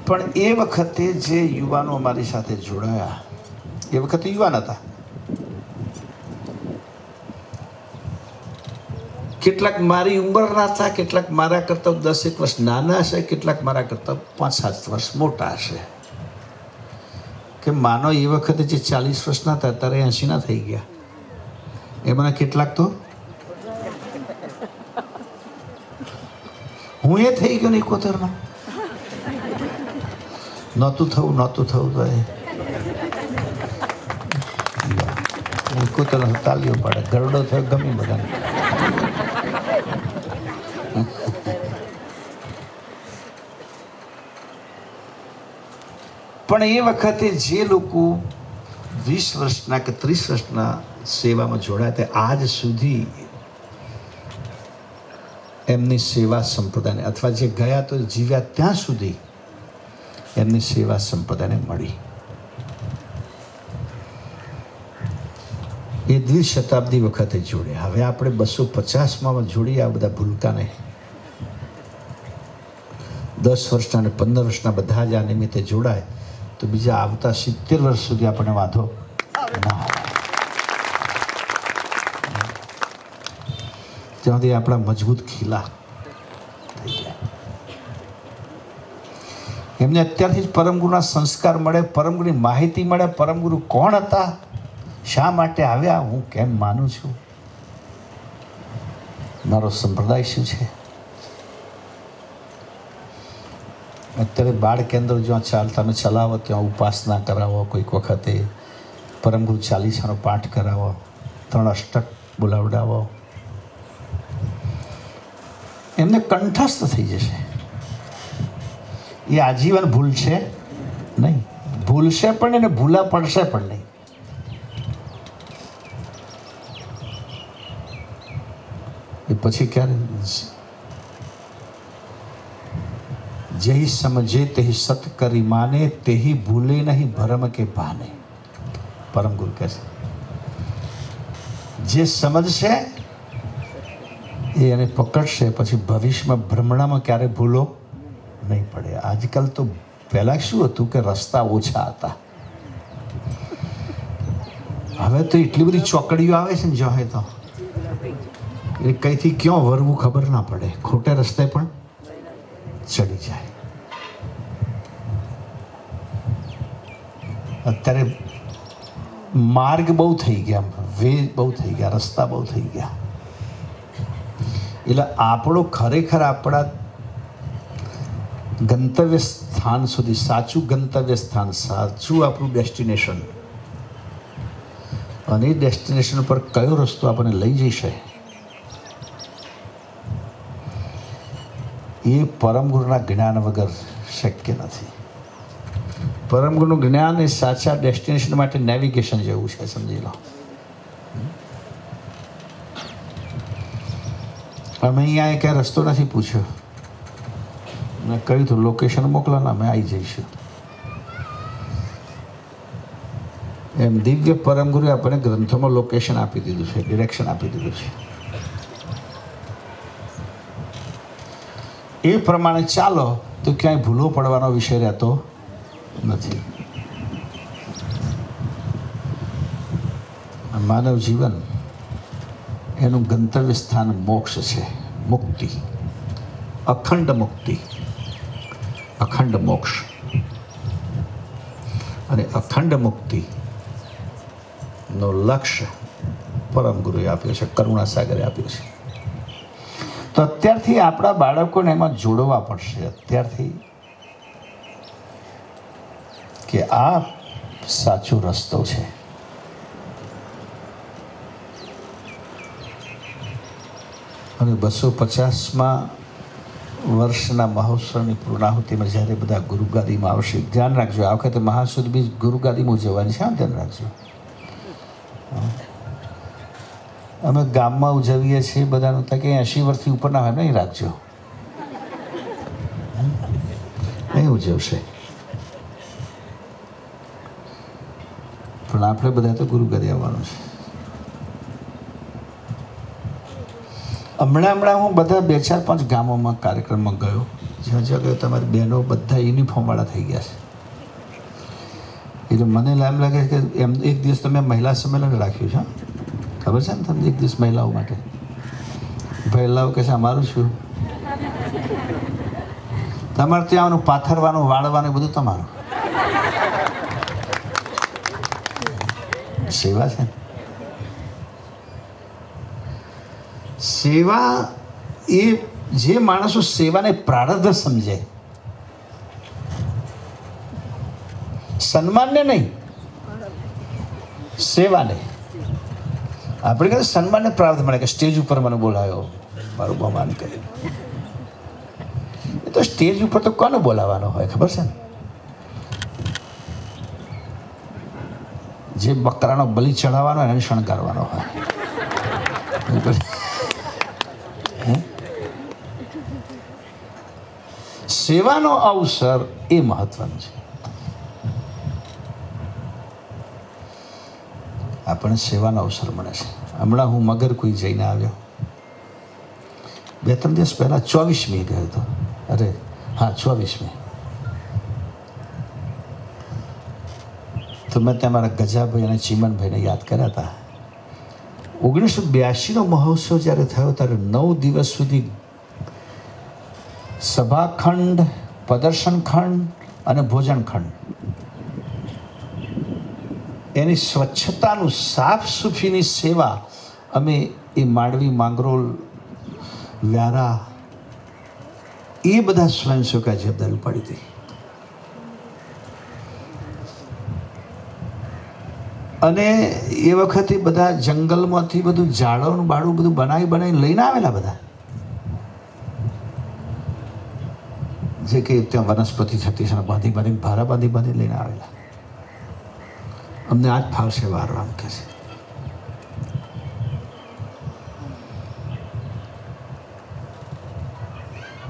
પણ એ વખતે જે યુવાનો અમારી સાથે જોડાયા, એ વખતે યુવાન હતા. કેટલાક મારી ઉંમરના હતા, કેટલાક મારા કરતાં 10-1 વર્ષ નાના હશે, કેટલાક મારા કરતાં 5-7 વર્ષ મોટા હશે. કે માનો એ વખતે જે 40 વર્ષના હતા અત્યારે 80ના થઈ ગયા. એમાંના કેટલાક તો હું એ થઈ ગયો ને 71માં. નહોતું થવું તો એ 71 તાલીઓ પાડે. ગરડો થયો ગમે બધાને. પણ એ વખતે જે લોકો 20 વર્ષના કે 30 વર્ષના સેવામાં જોડાયા તે આજ સુધી એમની સેવા સંપ્રદાયને, અથવા જે ગયા તો જીવ્યા ત્યાં સુધી એમની સેવા સંપ્રદાયને મળી. એ દ્વિશતાબ્દી વખતે જોડ્યા. હવે આપણે 250માં જોડીએ. આ બધા ભૂલતા નહીં. 10 વર્ષના અને 15 વર્ષના બધા જ આ નિમિત્તે જોડાય તો બીજા આવતા 70 વર્ષ સુધી આપણને વાંધો ના આવે. ત્યાંથી આપણા મજબૂત ખીલા થઈ ગયા. એમને અત્યારથી જ પરમગુરુના સંસ્કાર મળે, પરમગુરુની માહિતી મળે, પરમગુરુ કોણ હતા, શા માટે આવ્યા, હું કેમ માનું છું, મારો સંપ્રદાય શું છે. અત્યારે બાળ કેન્દ્ર જ્યાં તમે ચલાવો ત્યાં ઉપાસના કરાવો, કોઈક વખતે પરમગુરુ 40નો પાઠ કરાવો, 3 અષ્ટક બોલાવડાવો, એમને કંઠસ્થ થઈ જશે. એ આજીવન ભૂલશે નહીં, ભૂલશે પણ નહીં, ભૂલા પડશે પણ નહીં. એ પછી ક્યારે જેહી સમજે તેહી સત કરી માને, તેહી ભૂલે નહીં ભરમ કે ભાને. પરમ ગુરુ કહે છે જે સમજશે એ એને પકડશે, પછી ભવિષ્યમાં ભ્રમણામાં ક્યારે ભૂલો નહીં પડે. આજકાલ તો પહેલાં શું હતું કે રસ્તા ઓછા હતા. હવે તો એટલી બધી ચોકડીઓ આવે છે ને જવાય તો એ કઈથી ક્યાં વરવું ખબર ના પડે, ખોટે રસ્તે પણ ચડી જાય. અત્યારે માર્ગ બહુ થઈ ગયા, વે બહુ થઈ ગયા, રસ્તા બહુ થઈ ગયા. એટલે આપણો ખરેખર આપણા ગંતવ્ય સ્થાન સુધી, સાચું ગંતવ્ય સ્થાન, સાચું આપણું ડેસ્ટિનેશન, અને એ ડેસ્ટિનેશન પર કયો રસ્તો આપણને લઈ જશે એ પરમગુરુના જ્ઞાન વગર શક્ય નથી. પરમગુરુનું જ્ઞાન એ સાચા ડેસ્ટિનેશન માટે નેવિગેશન જેવું છે, સમજી લો. અમે અહીંયા ક્યાંય રસ્તો નથી પૂછ્યો, મેં કહ્યું હતું લોકેશન મોકલો ને અમે આવી જઈશું. એમ દિવ્ય પરમગુરુએ આપણને ગ્રંથોમાં લોકેશન આપી દીધું છે, ડિરેક્શન આપી દીધું છે. એ પ્રમાણે ચાલો તો ક્યાંય ભૂલો પડવાનો વિષય રહેતો નથી. માનવ જીવન એનું ગંતવ્ય સ્થાન મોક્ષ છે, મુક્તિ. અખંડ મુક્તિ, અખંડ મોક્ષ. અને અખંડ મુક્તિનો લક્ષ્ય પરમ ગુરુએ આપ્યો છે, કરુણા સાગરે આપ્યો છે. તો અત્યારથી આપણા બાળકોને એમાં જોડવા પડશે, અત્યારથી, કે આ સાચો રસ્તો છે. અને 250મા વર્ષના મહોત્સવની પૂર્ણાહુતિમાં જ્યારે બધા ગુરુગાદીમાં આવશે, ધ્યાન રાખજો, આ વખતે મહાસુદ બી ગુરુગાદીમાં ઉજવવાની છે, ધ્યાન રાખજો. અમે ગામમાં ઉજવીએ છીએ બધાનું, તો કે 80 વર્ષથી ઉપરના હોય નહીં રાખજો, નહીં ઉજવશે. પણ આપણે બધા તો ગુરુગાદી આવવાનું છે. હમણાં હું બધા 2-4-5 ગામોમાં કાર્યક્રમમાં ગયો, જ્યાં જ્યાં ગયો તમારી બહેનો બધા યુનિફોર્મવાળા થઈ ગયા છે. એટલે મને એમ લાગે કે એમ એક દિવસ તમે મહિલા સંમેલન રાખ્યું છે, ખબર છે ને તમને? એક દિવસ મહિલાઓ માટે. મહિલાઓ કહે છે અમારું શું, તમારે ત્યાં આવવાનું, પાથરવાનું, વાળવાનું બધું તમારું. સેવા છે. સેવા એ જે માણસો સેવાને પ્રારબ્ધ સમજે, સન્માનને નહીં, સેવાને. આપણે કહીએ સન્માનને પ્રારબ્ધ મળે, કે સ્ટેજ ઉપર મને બોલાવ્યો, મારું બહુમાન કર્યું. એ તો સ્ટેજ ઉપર તો કોને બોલાવવાનો હોય ખબર છે ને? જે બકરાનો બલિ ચડાવવાનો એને શણગારવાનો હોય. સેવાનો અવસર એ મહત્વનો છે. આપણને સેવાનો અવસર મળે છે. હમણાં હું મગર કોઈ જઈને આવ્યો, 2-3 દિવસ પહેલા 24મી ગયો હતો. અરે હા, 24મી. તો મેં ત્યાં મારા ગજાભાઈ અને ચીમનભાઈને યાદ કર્યા હતા. 1982નો મહોત્સવ જ્યારે થયો ત્યારે 9 દિવસ સુધી સભાખંડ, પ્રદર્શન ખંડ અને ભોજન ખંડ, એની સ્વચ્છતાનું, સાફ સુફીની સેવા અમે એ માંડવી, માંગરોળ, વ્યારા, એ બધા સ્વયંસેવકોએ જવાબદારી ઉપાડી હતી. અને એ વખતે બધા જંગલમાંથી બધું ઝાડોનું બાળું બધું બનાવી લઈને આવેલા બધા, જે કે ત્યાં વનસ્પતિ થતી છે, બાંધી ભારા બાંધી લઈને આવેલા. અમને આજ ફાવશે વારવા મૂકે છે.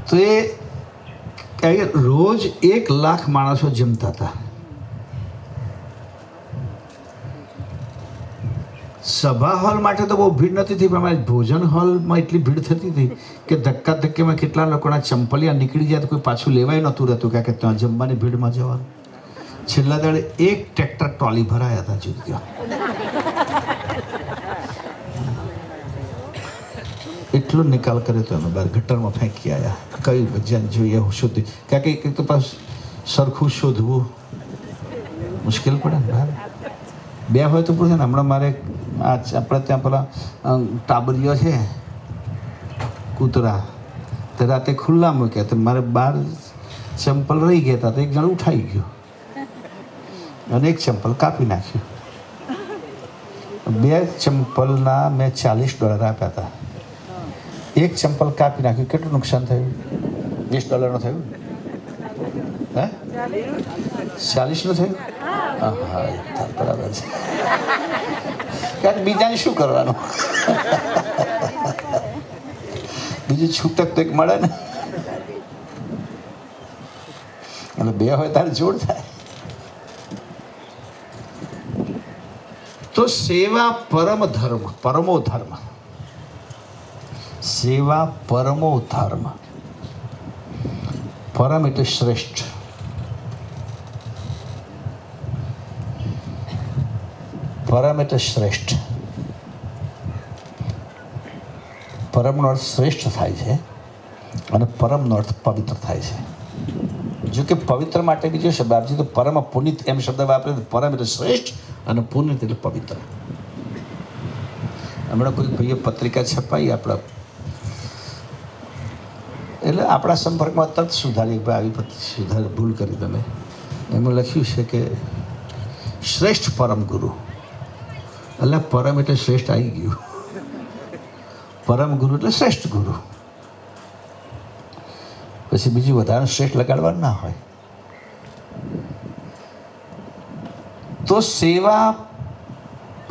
તો એ રોજ 1 લાખ માણસો જમતા હતા. સભા હોલ માટે તો બહુ ભીડ નથી થઈ, પણ અમારે ભોજન હોલમાં એટલી ભીડ થતી હતી કે ધક્કા ધક્કેમાં કેટલા લોકોના ચંપલિયા નીકળી જાય તો કોઈ પાછું લેવાય નહોતું રહેતું, કારણ કે ત્યાં જમવાની ભીડમાં જવાનું. છેલ્લા દાડે 1 ટ્રેક્ટર ટ્રોલી ભરાયા હતા જુદા. એટલો નિકાલ કર્યો તો અમે બહાર ગટરમાં ફેંકી આવ્યા. કઈ ભજન જોઈએ શોધી, કારણ કે એક તો પાછું સરખું શોધવું મુશ્કેલ પડે ને. બહાર 2 હોય તો પૂછે ને. હમણાં મારે આપણે ત્યાં પેલા ટાબરીઓ છે કૂતરા, તે રાતે ખુલ્લા મૂક્યા, તો મારે બહાર ચંપલ રહી ગયા હતા, તો એક જણ ઉઠાઈ ગયો અને 1 ચંપલ કાપી નાખ્યું. 2 ચંપલના મેં $40 આપ્યા હતા. 1 ચંપલ કાપી નાખ્યું, કેટલું નુકસાન થયું? $20 થયું. હે, 40 થયું. હા, બરાબર છે. કારણ બીજાને શું કરવાનું, બીજું છૂટક તો એક મળે ને. એટલે 2 હોય તારે જોડ થાય. તો સેવા પરમ ધર્મ, પરમો ધર્મ. સેવા પરમો ધર્મ. પરમ એટલે શ્રેષ્ઠ. પરમ એટલે શ્રેષ્ઠ. પરમનો અર્થ શ્રેષ્ઠ થાય છે. અને પરમનો અર્થ પવિત્ર થાય છે. જો કે પવિત્ર માટે બીજો શબ્દ આપશે તો પરમ પુનિત એમ શબ્દ વાપરે. પરમ એટલે શ્રેષ્ઠ અને પુનિત એટલે પવિત્ર. હમણાં કોઈ ભાઈએ પત્રિકા છપાઈ આપણા, એટલે આપણા સંપર્કમાં તરત સુધારી, આવી ભૂલ કરી તમે. એમાં લખ્યું છે કે શ્રેષ્ઠ પરમ ગુરુ. એટલે પરમ એટલે શ્રેષ્ઠ આવી ગયું. પરમ ગુરુ એટલે શ્રેષ્ઠ ગુરુ. પછી બીજું વધારે શ્રેષ્ઠ લગાડવાનું ના હોય. તો સેવા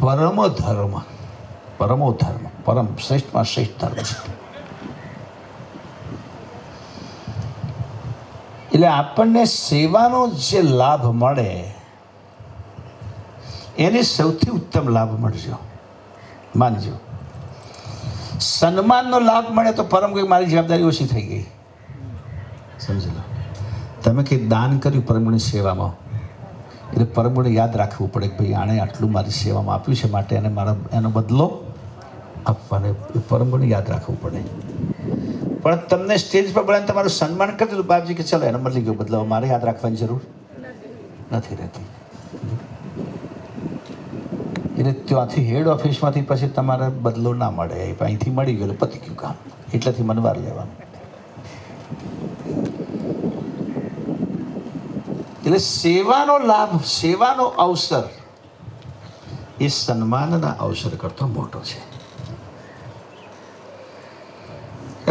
પરમો ધર્મ, પરમો ધર્મ, પરમ શ્રેષ્ઠમાં શ્રેષ્ઠ ધર્મ છે. એટલે આપણને સેવાનો જે લાભ મળે એને સૌથી ઉત્તમ લાભ મળજો. માનજો, સન્માનનો લાભ મળે તો પરમ કે મારી જવાબદારી ઓછી થઈ ગઈ. સમજી લો, તમે કંઈ દાન કર્યું પરમગુણની સેવામાં, એટલે પરમગુણે યાદ રાખવું પડે કે ભાઈ આણે આટલું મારી સેવામાં આપ્યું છે, માટે એને મારા એનો બદલો આપવાનો. એ પરમગુણે યાદ રાખવું પડે. પણ તમને સ્ટેજ પર બોલાવીને તમારું સન્માન કરી દીધું બાપજી કે ચલો એનો મળી ગયો બદલાવ, મારે યાદ રાખવાની જરૂર નથી રહેતી. એટલે ત્યાંથી હેડ ઓફિસમાંથી પછી તમારે બદલો ના મળે. અહીંથી મળી ગયેલો, પતી ગયું કામ, એટલાથી મને વાર લેવાનું. એટલે સેવાનો લાભ, સેવાનો અવસર એ સન્માનના અવસર કરતો મોટો છે.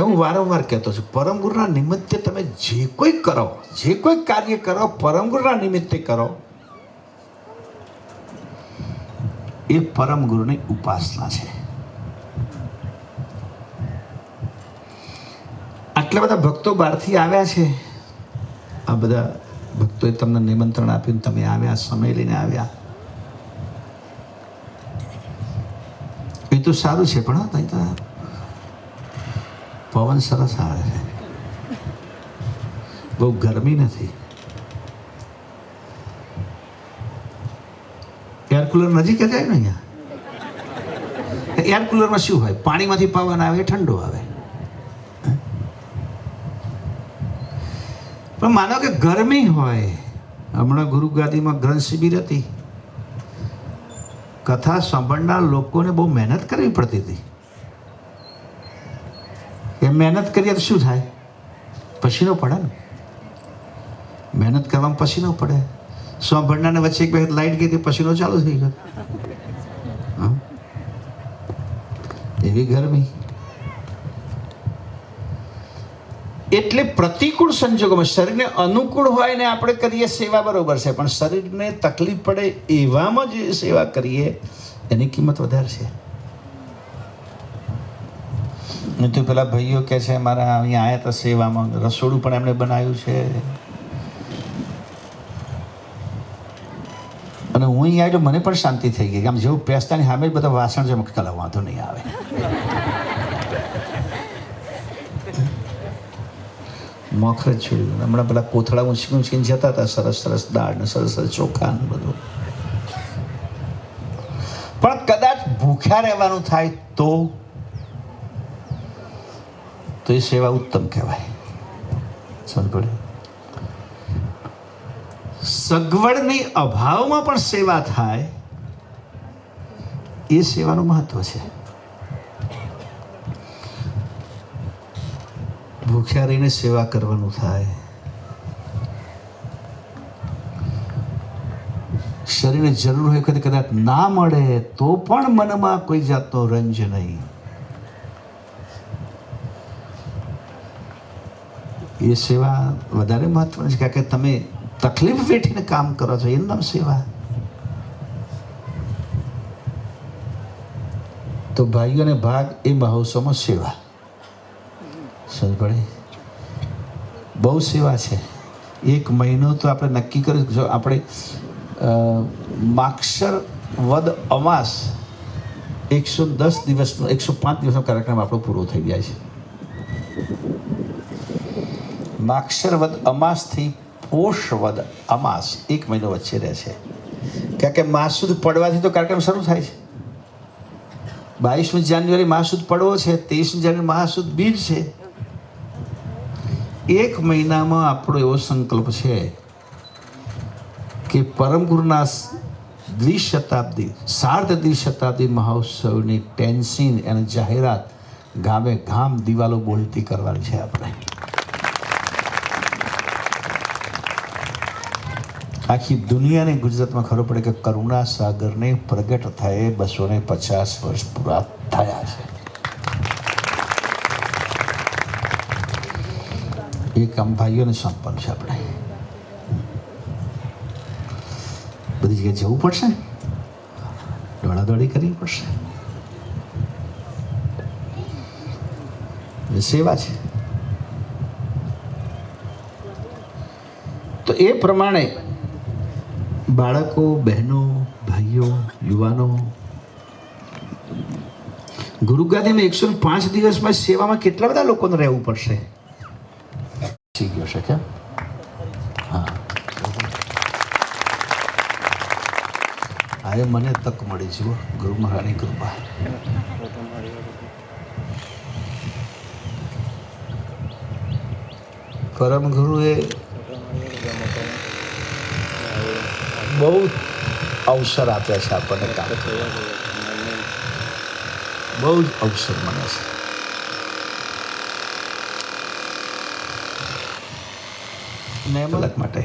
હું વારંવાર કહેતો છું, પરમગુરુના નિમિત્તે તમે જે કોઈ કરો, જે કોઈ કાર્ય કરો, પરમગુરુના નિમિત્તે કરો, એ પરમગુરુની ઉપાસના છે. આટલા બધા ભક્તો બહારથી આવ્યા છે. આ બધા ભક્તોએ તમને નિમંત્રણ આપ્યું, તમે આવ્યા, સમય લઈને આવ્યા, એ તો સારું છે. પણ ત્યાં તો પવન સરસ આવે છે, બહુ ગરમી નથી. એર કુલર નજીક જ આવે ને અહીંયા. એર કુલરમાં શું હોય? પાણીમાંથી પવન આવે, ઠંડો આવે. પણ માનો કે ગરમી હોય. હમણાં ગુરુગાદીમાં ગ્રંથ શિબિર હતી. કથા સાંભળનાર લોકોને બહુ મહેનત કરવી પડતી હતી. એ મહેનત કરીએ તો શું થાય? પસીનો પડે ને. મહેનત કરવામાં પસીનો પડે. સાંભળનારને વચ્ચે એક વખત લાઈટ ગઈ હતી, પસીનો ચાલુ થઈ ગયો. એવી ગરમી. એટલે પ્રતિકૂળ સંજોગોમાં શરીરને અનુકૂળ હોય ને આપણે કરીએ સેવા બરોબર છે, પણ શરીરને તકલીફ પડે એવામાં જે સેવા કરીએ એની કિંમત વધારે છે. નહીં તો પેલા ભાઈઓ કહે છે મારા અહીંયા આવ્યા હતા સેવામાં, રસોડું પણ એમણે બનાવ્યું છે, અને હું અહીંયા આવ્યો મને પણ શાંતિ થઈ ગઈ. આમ જેવું પેસ્તાની સામે જ બધા વાસણ છે, કલા વાંધો નહીં આવે. મોખર જ છોડ્યું. હમણાં પેલા કોથળા ઊંચકી ઊંચકીને જતા હતા, સરસ સરસ દાળ ને સરસ સરસ ચોખા ને બધું. પણ કદાચ ભૂખ્યા રહેવાનું થાય તો એ સેવા ઉત્તમ કહેવાય. સમજ પડે? સગવડની અભાવમાં પણ સેવા થાય એ સેવાનું મહત્વ છે. ભૂખ્યા રહીને સેવા કરવાનું થાય, શરીરને જરૂર હોય કદાચ ના મળે તો પણ મનમાં કોઈ જાતનો રંજ નહીં. એ સેવા વધારે મહત્વની છે, કારણ કે તમે તકલીફ વેઠીને કામ કરો છો, એનું નામ સેવા. તો ભાઈઓને ભાગ એ મહોત્સવમાં સેવા. સમજ પડે? બહુ સેવા છે. 1 મહિનો તો આપણે નક્કી કર્યું. જો આપણે માક્ષર વદ અમાસ 110 દિવસનો 105 દિવસનો કાર્યક્રમ આપણો પૂરો થઈ જાય છે. માક્ષર વદ અમાસથી પોષ વદ અમાસ 1 મહિનો વચ્ચે રહે છે. કારણ કે માસ સુદ પડવાથી તો કાર્યક્રમ શરૂ થાય છે. 22મી જાન્યુઆરી મહાસુદ પડવો છે, 23મી જાન્યુઆરી મહાસુદ બીજ છે. એક મહિનામાં આપણો એવો સંકલ્પ છે કે પરમ ગુરુના સાર્ધ દ્વિશતાબ્દી મહોત્સવની ટેન્સિન અને જાહેરાત ગામે ગામ દિવાલો બોલતી કરવાની છે આપણે. આખી દુનિયાને ગુજરાતમાં ખબર પડે કે કરુણા સાગરને પ્રગટ થયે 250 વર્ષ પૂરા થયા છે. એ કામ ભાઈઓને સંપન્ન છે. આપણે બધી જગ્યાએ જવું પડશે, દોડાદોડી કરવી પડશે. સેવા છે. તો એ પ્રમાણે બાળકો, બહેનો, ભાઈઓ, યુવાનો ગુરુગાદીમાં 105 દિવસમાં સેવામાં કેટલા બધા લોકોને રહેવું પડશે. ગયો છે કે હા, આ મને તક મળી જુઓ, ગુરુ મહારાજની કૃપા. પરમ ગુરુએ બહુ અવસર આપ્યા છે આપણને. કામ બહુ જ અવસર મળે છે. મહેમલક માટે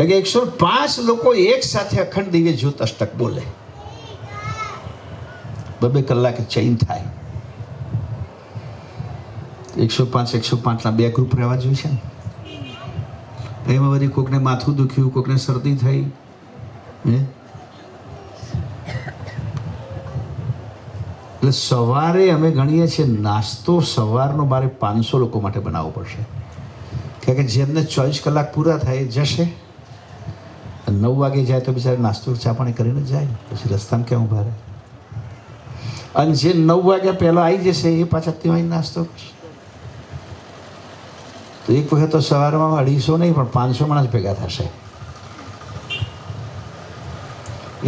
105 લોકો એક સાથે અખંડ દિવ્ય જ્યોત અષ્ટક બોલે. 2 કલાકે ચેન્જ થાય. 105 ના 2 ગ્રુપ રહેવા જોઈએ છે ને. એમાં વળી કોકને માથું દુખ્યું, કોકને શરદી થઈ, એટલે સવારે અમે ગણીએ છીએ નાસ્તો સવારનો મારે 500 લોકો માટે બનાવવો પડશે. કારણ કે જેમને 24 કલાક પૂરા થાય જશે, 9 વાગે જાય તો બિચારા નાસ્તો ચા પાણી કરીને જાય, પછી રસ્તામાં ક્યાં ઊભા રહે. અને જે 9 વાગ્યા પહેલાં આવી જશે એ પાછા ત્યાં આવીને નાસ્તો કરશે. તો એક વખત તો સવારમાં 250 નહીં પણ 500 માણસ ભેગા થશે.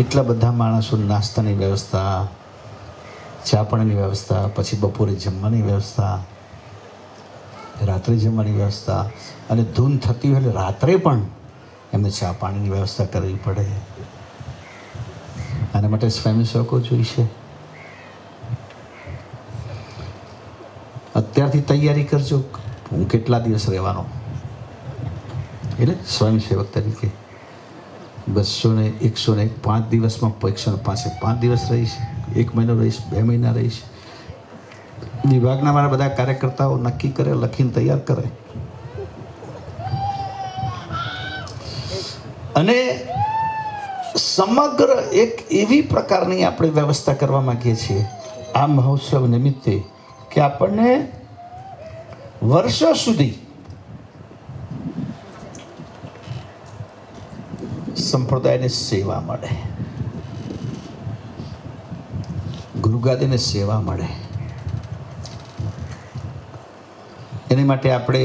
એટલા બધા માણસો નાસ્તાની વ્યવસ્થા, ચા પાણીની વ્યવસ્થા, પછી બપોરે જમવાની વ્યવસ્થા, રાત્રે જમવાની વ્યવસ્થા, અને ધૂન થતી હોય એટલે રાત્રે પણ એમને ચા પાણીની વ્યવસ્થા કરવી પડે. આના માટે સ્વયંસેવકો જોઈશે. અત્યારથી તૈયારી કરજો, હું કેટલા દિવસ રહેવાનો. એટલે સ્વયંસેવક તરીકે 200 105 દિવસમાં 105 દિવસ રહીશ, 1 મહિનો રહીશ, 2 મહિના રહીશ. વિભાગના મારા બધા કાર્યકર્તાઓ નક્કી કરે, લખીને તૈયાર કરે. અને સમગ્ર એક એવી પ્રકારની આપણે વ્યવસ્થા કરવા માંગીએ છીએ આ મહોત્સવ નિમિત્તે કે આપણને વર્ષો સુધી સંપ્રદાયને સેવા મળે, ગુરુગાદીને સેવા મળે. એની માટે આપણે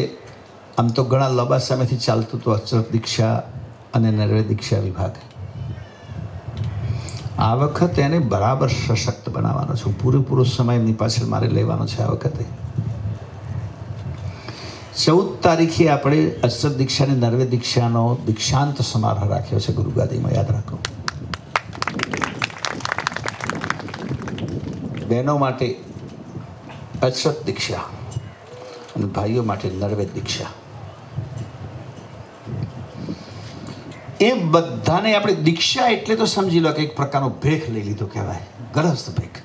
આમ તો ઘણા લાંબા સમયથી ચાલતું હતું અક્ષર દીક્ષા અને નૈર્વેદ દીક્ષા વિભાગ. આ વખતે એને બરાબર સશક્ત બનાવવાનો છું. પૂરેપૂરો સમય એમની પાછળ મારે લેવાનો છે. આ વખતે 14 તારીખે આપણે અક્ષર દીક્ષા અને નૈર્વેદ દીક્ષાનો દીક્ષાંત સમારોહ રાખ્યો છે ગુરુગાદીમાં. યાદ રાખો, બહેનો માટે અક્ષર દીક્ષા અને ભાઈઓ માટે નૈર્વેદ દીક્ષા. એ બધાને આપણે દીક્ષા એટલે તો સમજી લો કે એક પ્રકારનો ભેખ લઈ લીધો કહેવાય, ગરહસ્થ ભેખ.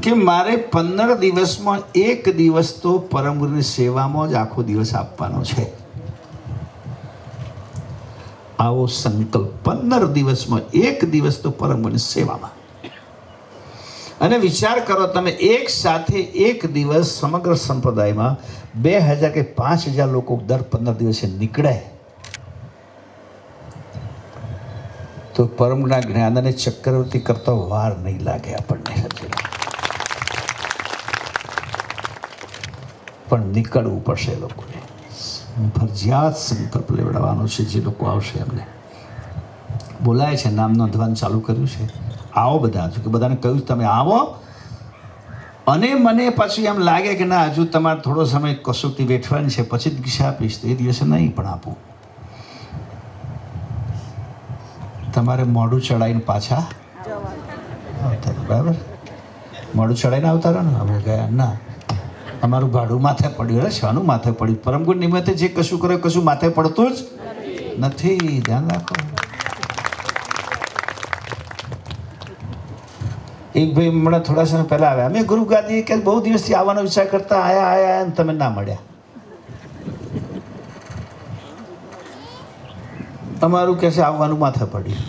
કે મારે 15 દિવસમાં 1 દિવસ તો પરમ ગુરુની સેવામાં જ આખો દિવસ આપવાનો છે. આવો સંકલ્પ 15 દિવસમાં 1 દિવસ તો પરમ ગુરુની સેવામાં. અને વિચાર કરો તમે, એક સાથે 1 દિવસ સમગ્ર સંપ્રદાયમાં 2000 કે 5000 લોકો દર 15 દિવસે નીકળે તો પરમના જ્ઞાનને ચક્રવર્તી કરતા વાર નહીં લાગે આપણને. પણ નીકળવું પડશે લોકોને. ફરજિયાત સંકલ્પ લેવડાવવાનો છે. જે લોકો આવશે એમને બોલાય છે, નામ નોંધવાનું ચાલુ કર્યું છે. આવો બધા, હજુ કે બધાને કહ્યું તમે આવો. અને મને પછી એમ લાગે કે ના હજુ તમારે થોડો સમય કસોટી વેઠવાની છે, પછી જ દીક્ષા આપીશ, તો એ દિવસે નહીં પણ આપું. તમારે મોઢું ચડાવીને પાછા આવતા, બરાબર? મોઢું ચડાવીને આવતા રહો ને. અમે ગયા ના, અમારું ભાડું માથે પડ્યું. અરે શાનું માથે પડ્યું? પરમગુણ નિમિત્તે જે કશું કરે કશું માથે પડતું જ નથી. ધ્યાન રાખો. એક ભાઈ હમણાં થોડા સમય પહેલા આવ્યા. અમે ગુરુ ગાદી કે બહુ દિવસથી આવવાનો વિચાર કરતા આયા અને તમે ના મળ્યા. અમારું કે છે આવવાનું માથે પડ્યું.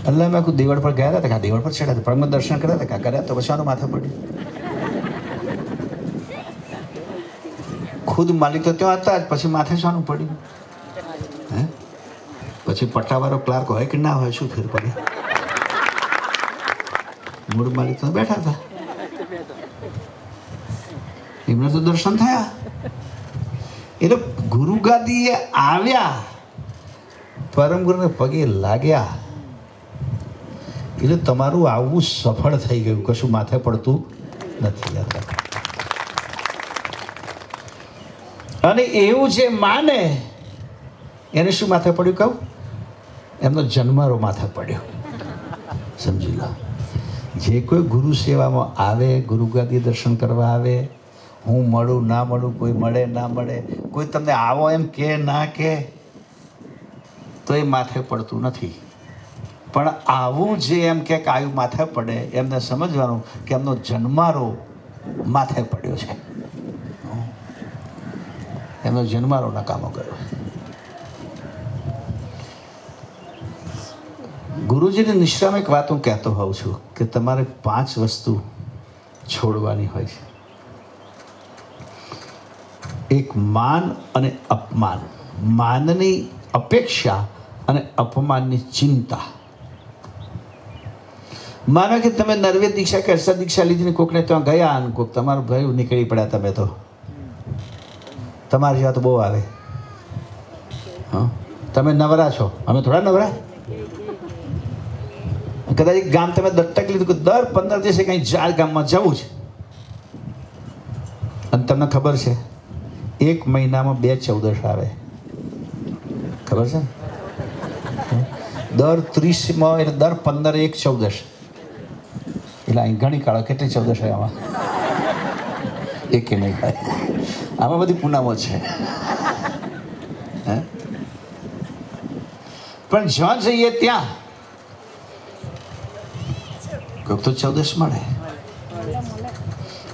એટલે મેં કોઈ દેવળ પર ગયા હતા, દેવળ પર ચડ્યા હતા, પરમ દર્શન કર્યા હતા, કર્યા તો પછી આનું માથે પડ્યું. ખુદ માલિક તો ત્યાં હતા જ, પછી માથે શાનું પડ્યું? હે પછી પટ્ટાવાળો ક્લાર્ક હોય કે ના હોય, શું ફેર પડે? મૂળ માલિક તો બેઠા હતા, એમને તો દર્શન થયા. એટલે ગુરુ ગાદીએ આવ્યા, પરમ ગુરુને પગે લાગ્યા, એટલે તમારું આવવું સફળ થઈ ગયું, કશું માથે પડતું નથી. યાદ રાખો. અને એવું જે માને એને શું માથે પડ્યું કહું? એમનો જન્મારો માથે પડ્યો. સમજી લો. જે કોઈ ગુરુ સેવામાં આવે, ગુરુ ગાદી દર્શન કરવા આવે, હું મળું ના મળું, કોઈ મળે ના મળે, કોઈ તમને આવો એમ કે ના કે, તો એ માથે પડતું નથી. પણ આવું જે એમ કે આયુ માથે પડે, એમને સમજવાનું કે એમનો જન્મારો માથે પડ્યો છે, એમનો જન્મારો નકામો ગયો. ગુરુજીની નિશ્રામાં એક વાત હું કહેતો હોઉં છું કે તમારે 5 વસ્તુ છોડવાની હોય છે. એક માન અને અપમાન, માનની અપેક્ષા અને અપમાનની ચિંતા. માનો કે તમે નરવે દીક્ષા કે અરસા દીક્ષા લીધી, કોકને ત્યાં ગયા અને કોક તમારું ભાઈ નીકળી પડ્યા, તમે તો તમારી જેવા તો બહુ આવે. હા, તમે નવરા છો, અમે થોડા નવરા. કદાચ એક ગામ તમે દત્તક લીધું કે દર 15 દિવસે કંઈ 4 ગામમાં જવું છે, અને તમને ખબર છે 1 મહિનામાં 2 14 આવે, ખબર છે ને? દર 30માં એટલે દર 15 1 14. એટલે અહીં ઘણી કાળો કેટલી 14 છે આમાં? એકે નહીં થાય. આમાં બધી પૂનમો છે. પણ જ્યાં જઈએ ત્યાં કોઈક તો 14 મળે.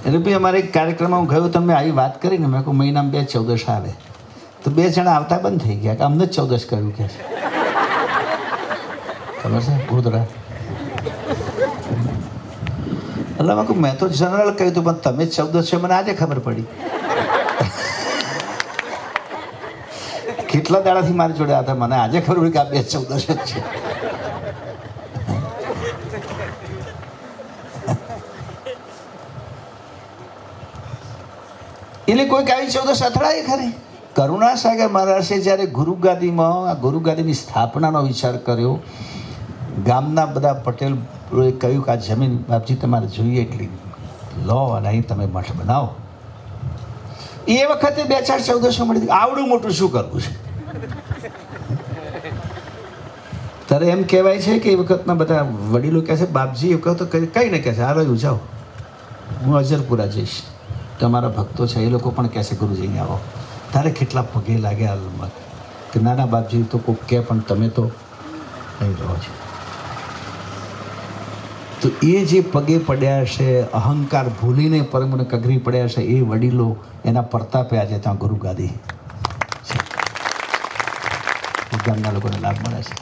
એટલે ભાઈ અમારે એક કાર્યક્રમમાં હું ગયો, તમે આવી વાત કરીને મેં કહું મહિનામાં 2 14 આવે, તો 2 જણા આવતા બંધ થઈ ગયા કે અમને જ 14 કર્યું કે ખબર છે ગોધરા. એટલે મેં કહું મેં તો જનરલ કહ્યું હતું, પણ તમે 14 છે મને આજે ખબર પડી. કેટલા દાડાથી મારી જોડે હતા, મને આજે ખબર પડી કે આ 2 14 જ છે. એટલે કોઈક આવી 14 અથડાય ખરી. કરુણાસાગર મહારાજે જ્યારે ગુરુગાદીમાં આ ગુરુગાદીની સ્થાપનાનો વિચાર કર્યો, ગામના બધા પટેલોએ કહ્યું કે આ જમીન બાપજી તમારે જોઈએ એટલી લો અને અહીં તમે મઠ બનાવો. એ વખતે 2 4 14 મળી, આવડું મોટું શું કરવું છે? ત્યારે એમ કહેવાય છે કે એ વખતના બધા વડીલો કહે છે બાપજી એ વખત કઈ ને કહે છે હાલો જાઓ, હું અજરપુરા જઈશ, તમારા ભક્તો છે એ લોકો પણ કહેશે ગુરુજીને આવો. તારે કેટલા પગે લાગ્યા હાલમાં કે નાના બાપજી તો કોઈ કહે પણ તમે તો નહીં રહો છો. તો એ જે પગે પડ્યા છે, અહંકાર ભૂલીને પરમને કગરી પડ્યા છે, એ વડીલો એના પ્રતાપે આજે ત્યાં ગુરુ ગાદી ગામના લોકોને લાભ મળે છે.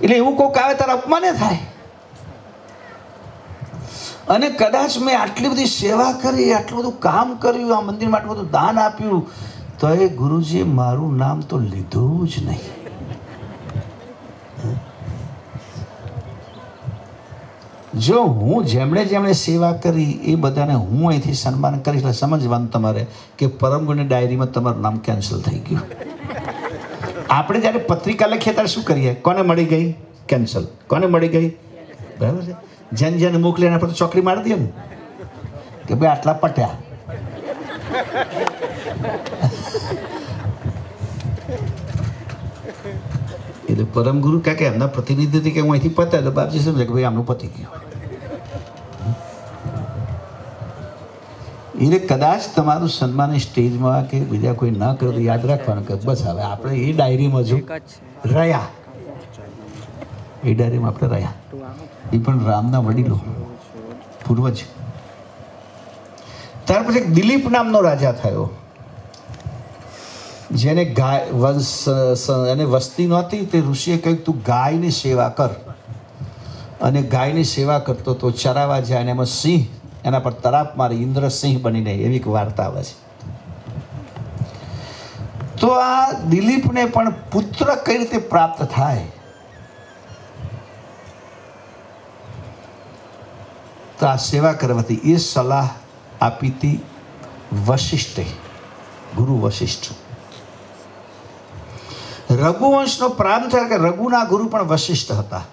એટલે એવું કોઈક આવે તારે અપમાને થાય. અને કદાચ મેં આટલી બધી સેવા કરી, આટલું બધું કામ કર્યું, આ મંદિરમાં આટલું બધું દાન આપ્યું, તો એ ગુરુજીએ મારું નામ તો લીધું જ નહીં. જો હું જેમણે સેવા કરી એ બધાને હું અહીંથી સન્માન કરીશ, એટલે સમજવાનું તમારે કે પરમગુણની ડાયરીમાં તમારું નામ કેન્સલ થઈ ગયું. આપણે જ્યારે પત્રિકા લખીએ ત્યારે શું કરીએ? કોને મળી ગઈ? કેન્સલ. કોને મળી ગઈ? બરાબર છે. જેને મોકલે એના પર ચોકડી મારી દઈએ ને કે ભાઈ આટલા પટ્યા. એટલે પરમ ગુરુ કે એમના પ્રતિનિધિ કે હું અહીંથી પત્યા તો બાપજી સમજે કે ભાઈ આમનું પતી ગયું. એટલે કદાચ તમારું સન્માન સ્ટેજમાં કે બીજા કોઈ ન કરે તો યાદ રાખવાનું કે બસ હવે આપણે એ ડાયરીમાં જો રહ્યા, એ ડાયરીમાં આપણે રહ્યા. એ પણ રામના વડીલો, પૂર્વજ. ત્યાર પછી એક દિલીપ નામનો રાજા થયો, જેને ગાય એને વસ્તી નહોતી. તે ઋષિએ કહ્યું તું ગાયની સેવા કર. અને ગાયની સેવા કરતો તો ચરાવા જાય અને એમાં સિંહ એના પર તરાપ મારી ઇન્દ્રસિંહ બનીને, એવી એક વાર્તા આવે છે. તો આ દિલીપને પણ પુત્ર કઈ રીતે પ્રાપ્ત થાય? તો આ સેવા કરવાથી એ સલાહ આપી હતી વશિષ્ઠે, ગુરુ વશિષ્ઠ. રઘુવંશનો પ્રારંભ થયો કે રઘુના ગુરુ પણ વશિષ્ઠ હતા.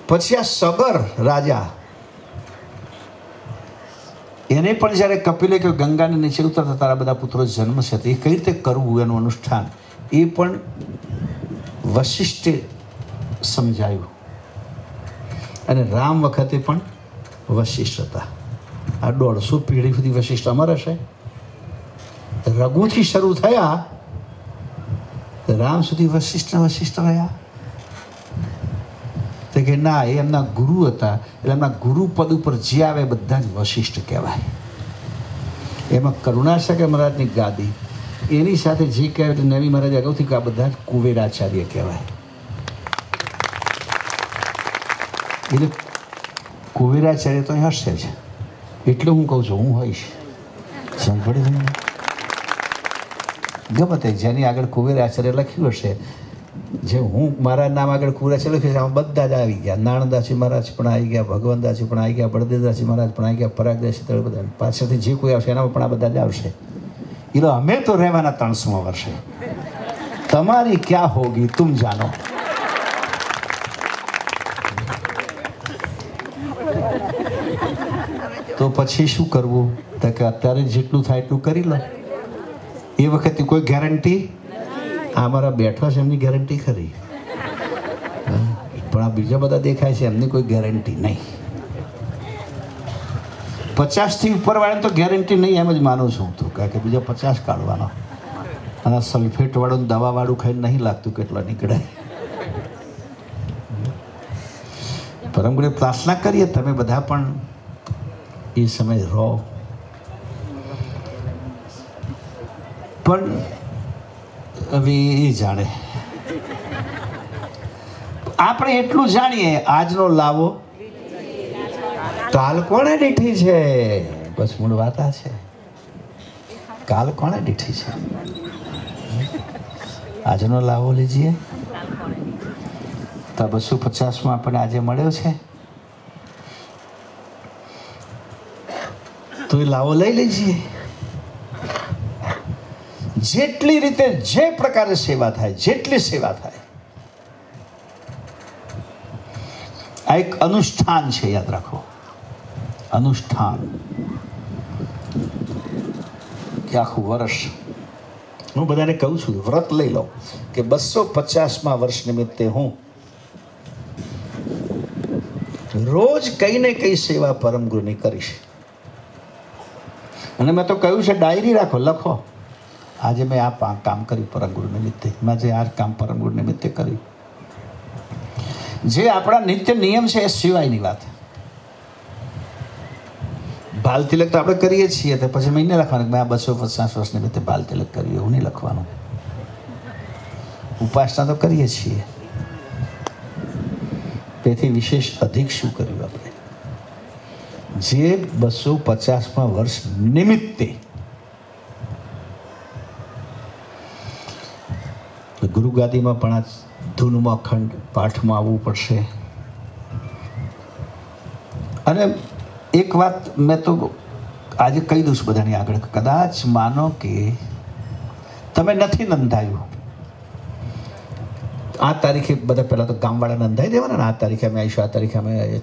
પછી આ સગર રાજા, એને પણ જ્યારે કપિલે કહ્યું ગંગાને નીચે ઉતરતા તારા બધા પુત્રો જન્મ છે, તો એ કઈ રીતે કરવું એનું અનુષ્ઠાન, એ પણ વશિષ્ઠે સમજાયું. અને રામ વખતે પણ વશિષ્ઠ હતા. આ 150 પેઢી સુધી વશિષ્ઠ અમર હશે. રઘુથી શરૂ થયા, રામ સુધી વશિષ્ઠ રહ્યા. તો કે ના, એ એમના ગુરુ હતા, એટલે એમના ગુરુ પદ ઉપર જે આવે બધા જ વશિષ્ઠ કહેવાય. એમાં કરુણાસાગર મહારાજની ગાદી, એની સાથે જે કહેવાય એટલે નવી મહારાજ અગાઉથી કે આ બધા જ કુવેરાચાર્ય કહેવાય. એટલે કુવેરાચાર્ય તો અહીં હશે જ. એટલે હું કહું છું, હું હોઈશ. સાંભળે ગમે તે જેની આગળ કુવેરાચાર્ય લખ્યું હશે, જે હું મારા નામ આગળ કુવેરાચાર્ય લખ્યું છે, આમાં બધા જ આવી ગયા. નાણદાસી મહારાજ પણ આવી ગયા, ભગવાનદાસી પણ આવી ગયા, બળદેવદાસી મહારાજ પણ આવી ગયા, પરાગદાસી તળ બધા પાછળથી જે કોઈ આવશે એનામાં પણ આ બધા જ આવશે. એટલે અમે તો રહેવાના 300 વર્ષે. તમારી ક્યાં હોગી તુમ જાનો. તો પછી શું કરવું? તો કે અત્યારે જેટલું થાય એટલું કરી લો. એ વખતે કોઈ ગેરંટી? અમારા બેઠા છે એમની ગેરંટી ખરી, પણ આ બીજા બધા દેખાય છે એમની કોઈ ગેરંટી નહીં. 50થી ઉપર વાળાને તો ગેરંટી નહીં એમ જ માનું છું તો, કારણ કે બીજા 50 કાઢવાનો. અને સલ્ફેટ વાળું દવા વાળું ખાઈને નહીં લાગતું કેટલા નીકળે. પરમ ગુરુએ પ્રાર્થના કરીએ તમે બધા પણ એ સમય રહો. પણ હવે એ જાણે, આપણે એટલું જાણીએ આજનો લાવો કાલ કોણે દીઠી છે. બસ મૂળ વાત આ છે, કાલ કોણે દીઠી છે. આજનો લાવો લીજીએ. તો 250માં આપણે આજે મળ્યો છે, તો એ લાવો લઈ લેજીએ. જેટલી રીતે જે પ્રકારે સેવા થાય, જેટલી સેવા થાય, આ એક અનુષ્ઠાન છે, યાદ રાખો. અનુષ્ઠાન કે આખું વર્ષ હું બધાને કહું છું, વ્રત લઈ લો કે 250માં વર્ષ નિમિત્તે હું રોજ કઈ ને કઈ સેવા પરમ ગુરુની કરીશ. અને મેં તો કહ્યું છે ડાયરી રાખો, લખો આજે મેં આ કામ કર્યું પરમ ગુરુ નિમિત્તે, મેં જે આ કામ પરમ ગુરુ નિમિત્તે કર્યું. જે આપણા નિત્ય નિયમ છે એ સિવાયની વાત. બાલ તિલક તો આપણે કરીએ છીએ, તો પછી મહિને લખવાનું મેં આ 250 વર્ષ નિમિત્તે બાલ તિલક કર્યું, એવું નહીં લખવાનું. ઉપાસના તો કરીએ છીએ, તેથી વિશેષ અધિક શું કર્યું આપણે? જે 250માં વર્ષ નિમિત્તે ગુરુગાદીમાં પણ આ ધૂનમાં અખંડ પાઠમાં આવવું પડશે. અને એક વાત મેં તો આજે કહી દઉં છું બધાની આગળ, કદાચ માનો કે તમે નથી નોંધાયું, આ તારીખે બધા પહેલાં તો ગામવાળા નોંધાઈ દેવાના ને, આ તારીખે અમે આવીશું, આ તારીખે અમે આવીએ.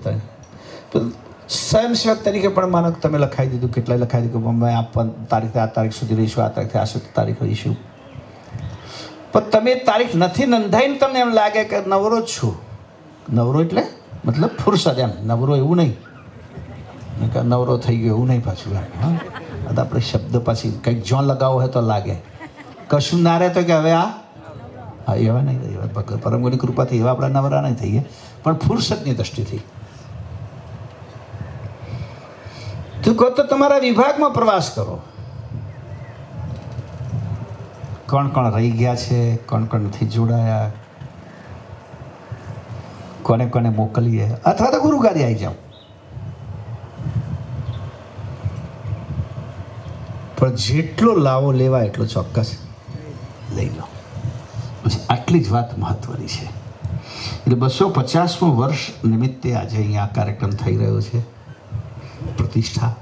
તો સ્વયંસેવક તરીકે પણ માનો કે તમે લખાઈ દીધું, કેટલાય લખાઈ દીધું કે અમે આ તારીખે આ તારીખ સુધી રહીશું, આ તારીખે આ તારીખ રહીશું. પણ તમે તારીખ નથી નોંધાઈને તમને એમ લાગે કે નવરો જ છું. નવરો એટલે મતલબ ફુરસદ, એમ નવરો એવું નહીં કે નવરો થઈ ગયો એવું નહીં પાછું. હા, આપણે શબ્દ પાછી કંઈક જો લગાવો હોય તો લાગે, કશું ના રહે તો કે હવે આ એવા નહીં, પરમગુરુની કૃપાથી એવા આપણા નવરા નહીં થઈએ, પણ ફુરસદની દ્રષ્ટિથી. તું કહો તો તમારા વિભાગમાં પ્રવાસ કરો, કોણ કોણ રહી ગયા છે, કોણ કોણ નથી જોડાયા, કોને કોને મોકલીએ, અથવા તો ગુરુગાદી આવી જાઓ. પણ જેટલો લાવો લેવા એટલો ચોક્કસ લઈ લો. બસ આટલી જ વાત મહત્વની છે. એટલે 250મું વર્ષ નિમિત્તે આજે અહીંયા કાર્યક્રમ થઈ રહ્યો છે, પ્રતિષ્ઠા.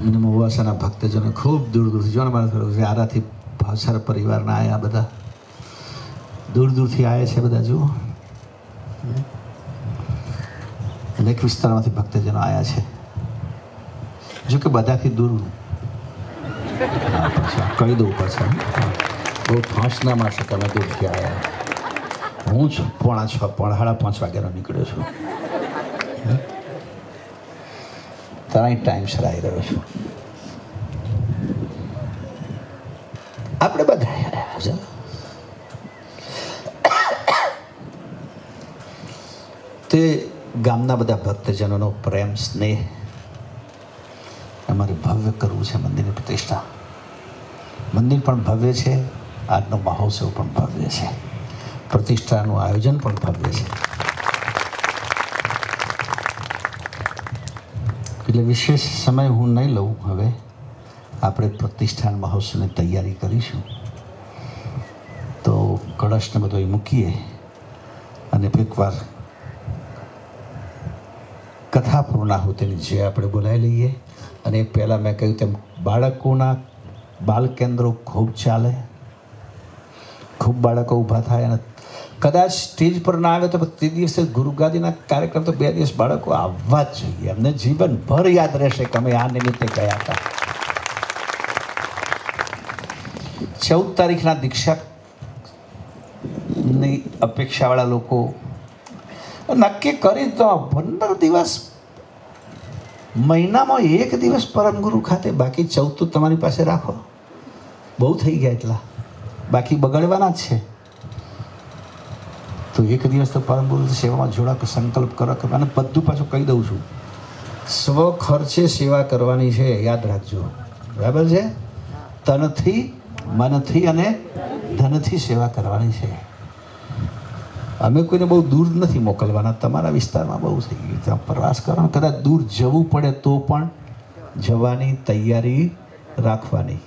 અને મહુવાસાના ભક્તજનો ખૂબ દૂર દૂરથી, જો ને મારા વ્યારાથી ભાવસાર પરિવારના આવ્યા, બધા દૂર દૂરથી આવ્યા છે બધા. જુઓ, અનેક વિસ્તારમાંથી ભક્તજનો આવ્યા છે. જો કે બધાથી દૂર કહી દઉં પાછા, બહુ ફાંસ ના મારશે, તમે દૂરથી આવ્યા. હું જ 5:30 વાગ્યાનો નીકળ્યો છું, તારા ટાઈમસર આવી રહ્યો છું. આપણે બધા આવ્યા છે. તે ગામના બધા ભક્તજનોનો પ્રેમ, સ્નેહ, અમારે ભવ્ય કરવું છે મંદિરની પ્રતિષ્ઠા. મંદિર પણ ભવ્ય છે, આજનો મહોત્સવ પણ ભવ્ય છે, પ્રતિષ્ઠાનું આયોજન પણ ભવ્ય છે. એટલે વિશેષ સમય હું નહીં લઉં. હવે આપણે પ્રતિષ્ઠાન મહોત્સવની તૈયારી કરીશું, તો કળશને બધો મૂકીએ અને એકવાર કથા પૂર્ણાહુતિની જે આપણે બોલાવી લઈએ. અને પહેલાં મેં કહ્યું તેમ બાળકોના બાલ કેન્દ્રો ખૂબ ચાલે, ખૂબ બાળકો ઊભા થાય. અને કદાચ સ્ટેજ પર ના આવે તો તે દિવસે ગુરુગાદીના કાર્યક્રમ તો 2 દિવસ બાળકો આવવા જ જોઈએ, એમને જીવનભર યાદ રહેશે કે અમે આ નિમિત્તે ગયા હતા. 14 તારીખના દીક્ષાની અપેક્ષાવાળા લોકો નક્કી કરી તો 15 દિવસ, મહિનામાં 1 દિવસ પરમગુરુ ખાતે, બાકી 14 તો તમારી પાસે રાખો. બહુ થઈ ગયા એટલા, બાકી બગડવાના જ છે. તો 1 દિવસ તો પરમગુરુ સેવામાં જોડા, સંકલ્પ કરો. અને બધું પાછું કહી દઉં છું, સ્વ ખર્ચે સેવા કરવાની છે, યાદ રાખજો. બરાબર છે? તનથી, મનથી અને ધનથી સેવા કરવાની છે. અમે કોઈને બહુ દૂર નથી મોકલવાના, તમારા વિસ્તારમાં બહુ થઈ ગયું, ત્યાં પ્રવાસ કરવાનો. કદાચ દૂર જવું પડે તો પણ જવાની તૈયારી રાખવાની.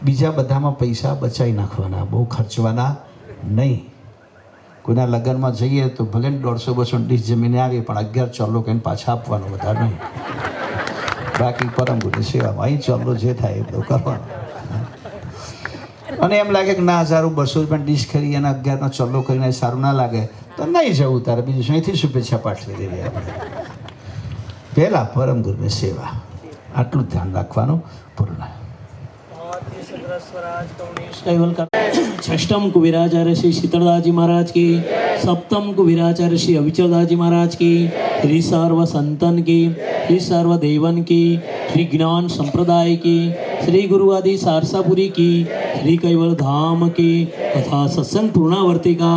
બીજા બધામાં પૈસા બચાવી નાખવાના, બહુ ખર્ચવાના નહીં. કોઈના લગ્નમાં જઈએ તો ભલે 150-200 ડીશ જમીને આવીએ, પણ 11 ચોલ્લો કહીને પાછા આપવાનું, વધારે નહીં. બાકી પરમગુરુની સેવામાં અહીં ચોલ્લો જે થાય એ બધું કરવાનું. અને એમ લાગે કે ના 1000-200 રૂપિયા ડીશ ખરી અને 11નો ચોલ્લો કરીને સારું ના લાગે તો નહીં જવું. તારે બીજું શું, અહીંથી શુભેચ્છા પાઠવી દેવી આપણે. પહેલાં પરમગુરુની સેવા, આટલું ધ્યાન રાખવાનું. પૂર્ણ. छठम कुबेराचार्य श्री शीतलदास जी महाराज की, सप्तम कुबेराचार्य श्री अविचलदास जी महाराज की, श्री सर्व संतन की, श्री सर्व देवन की, श्री ज्ञान संप्रदाय की, श्री गुरु आदि सारसापुरी की, श्री कैवल धाम की तथा सत्संग पूर्णावर्ती का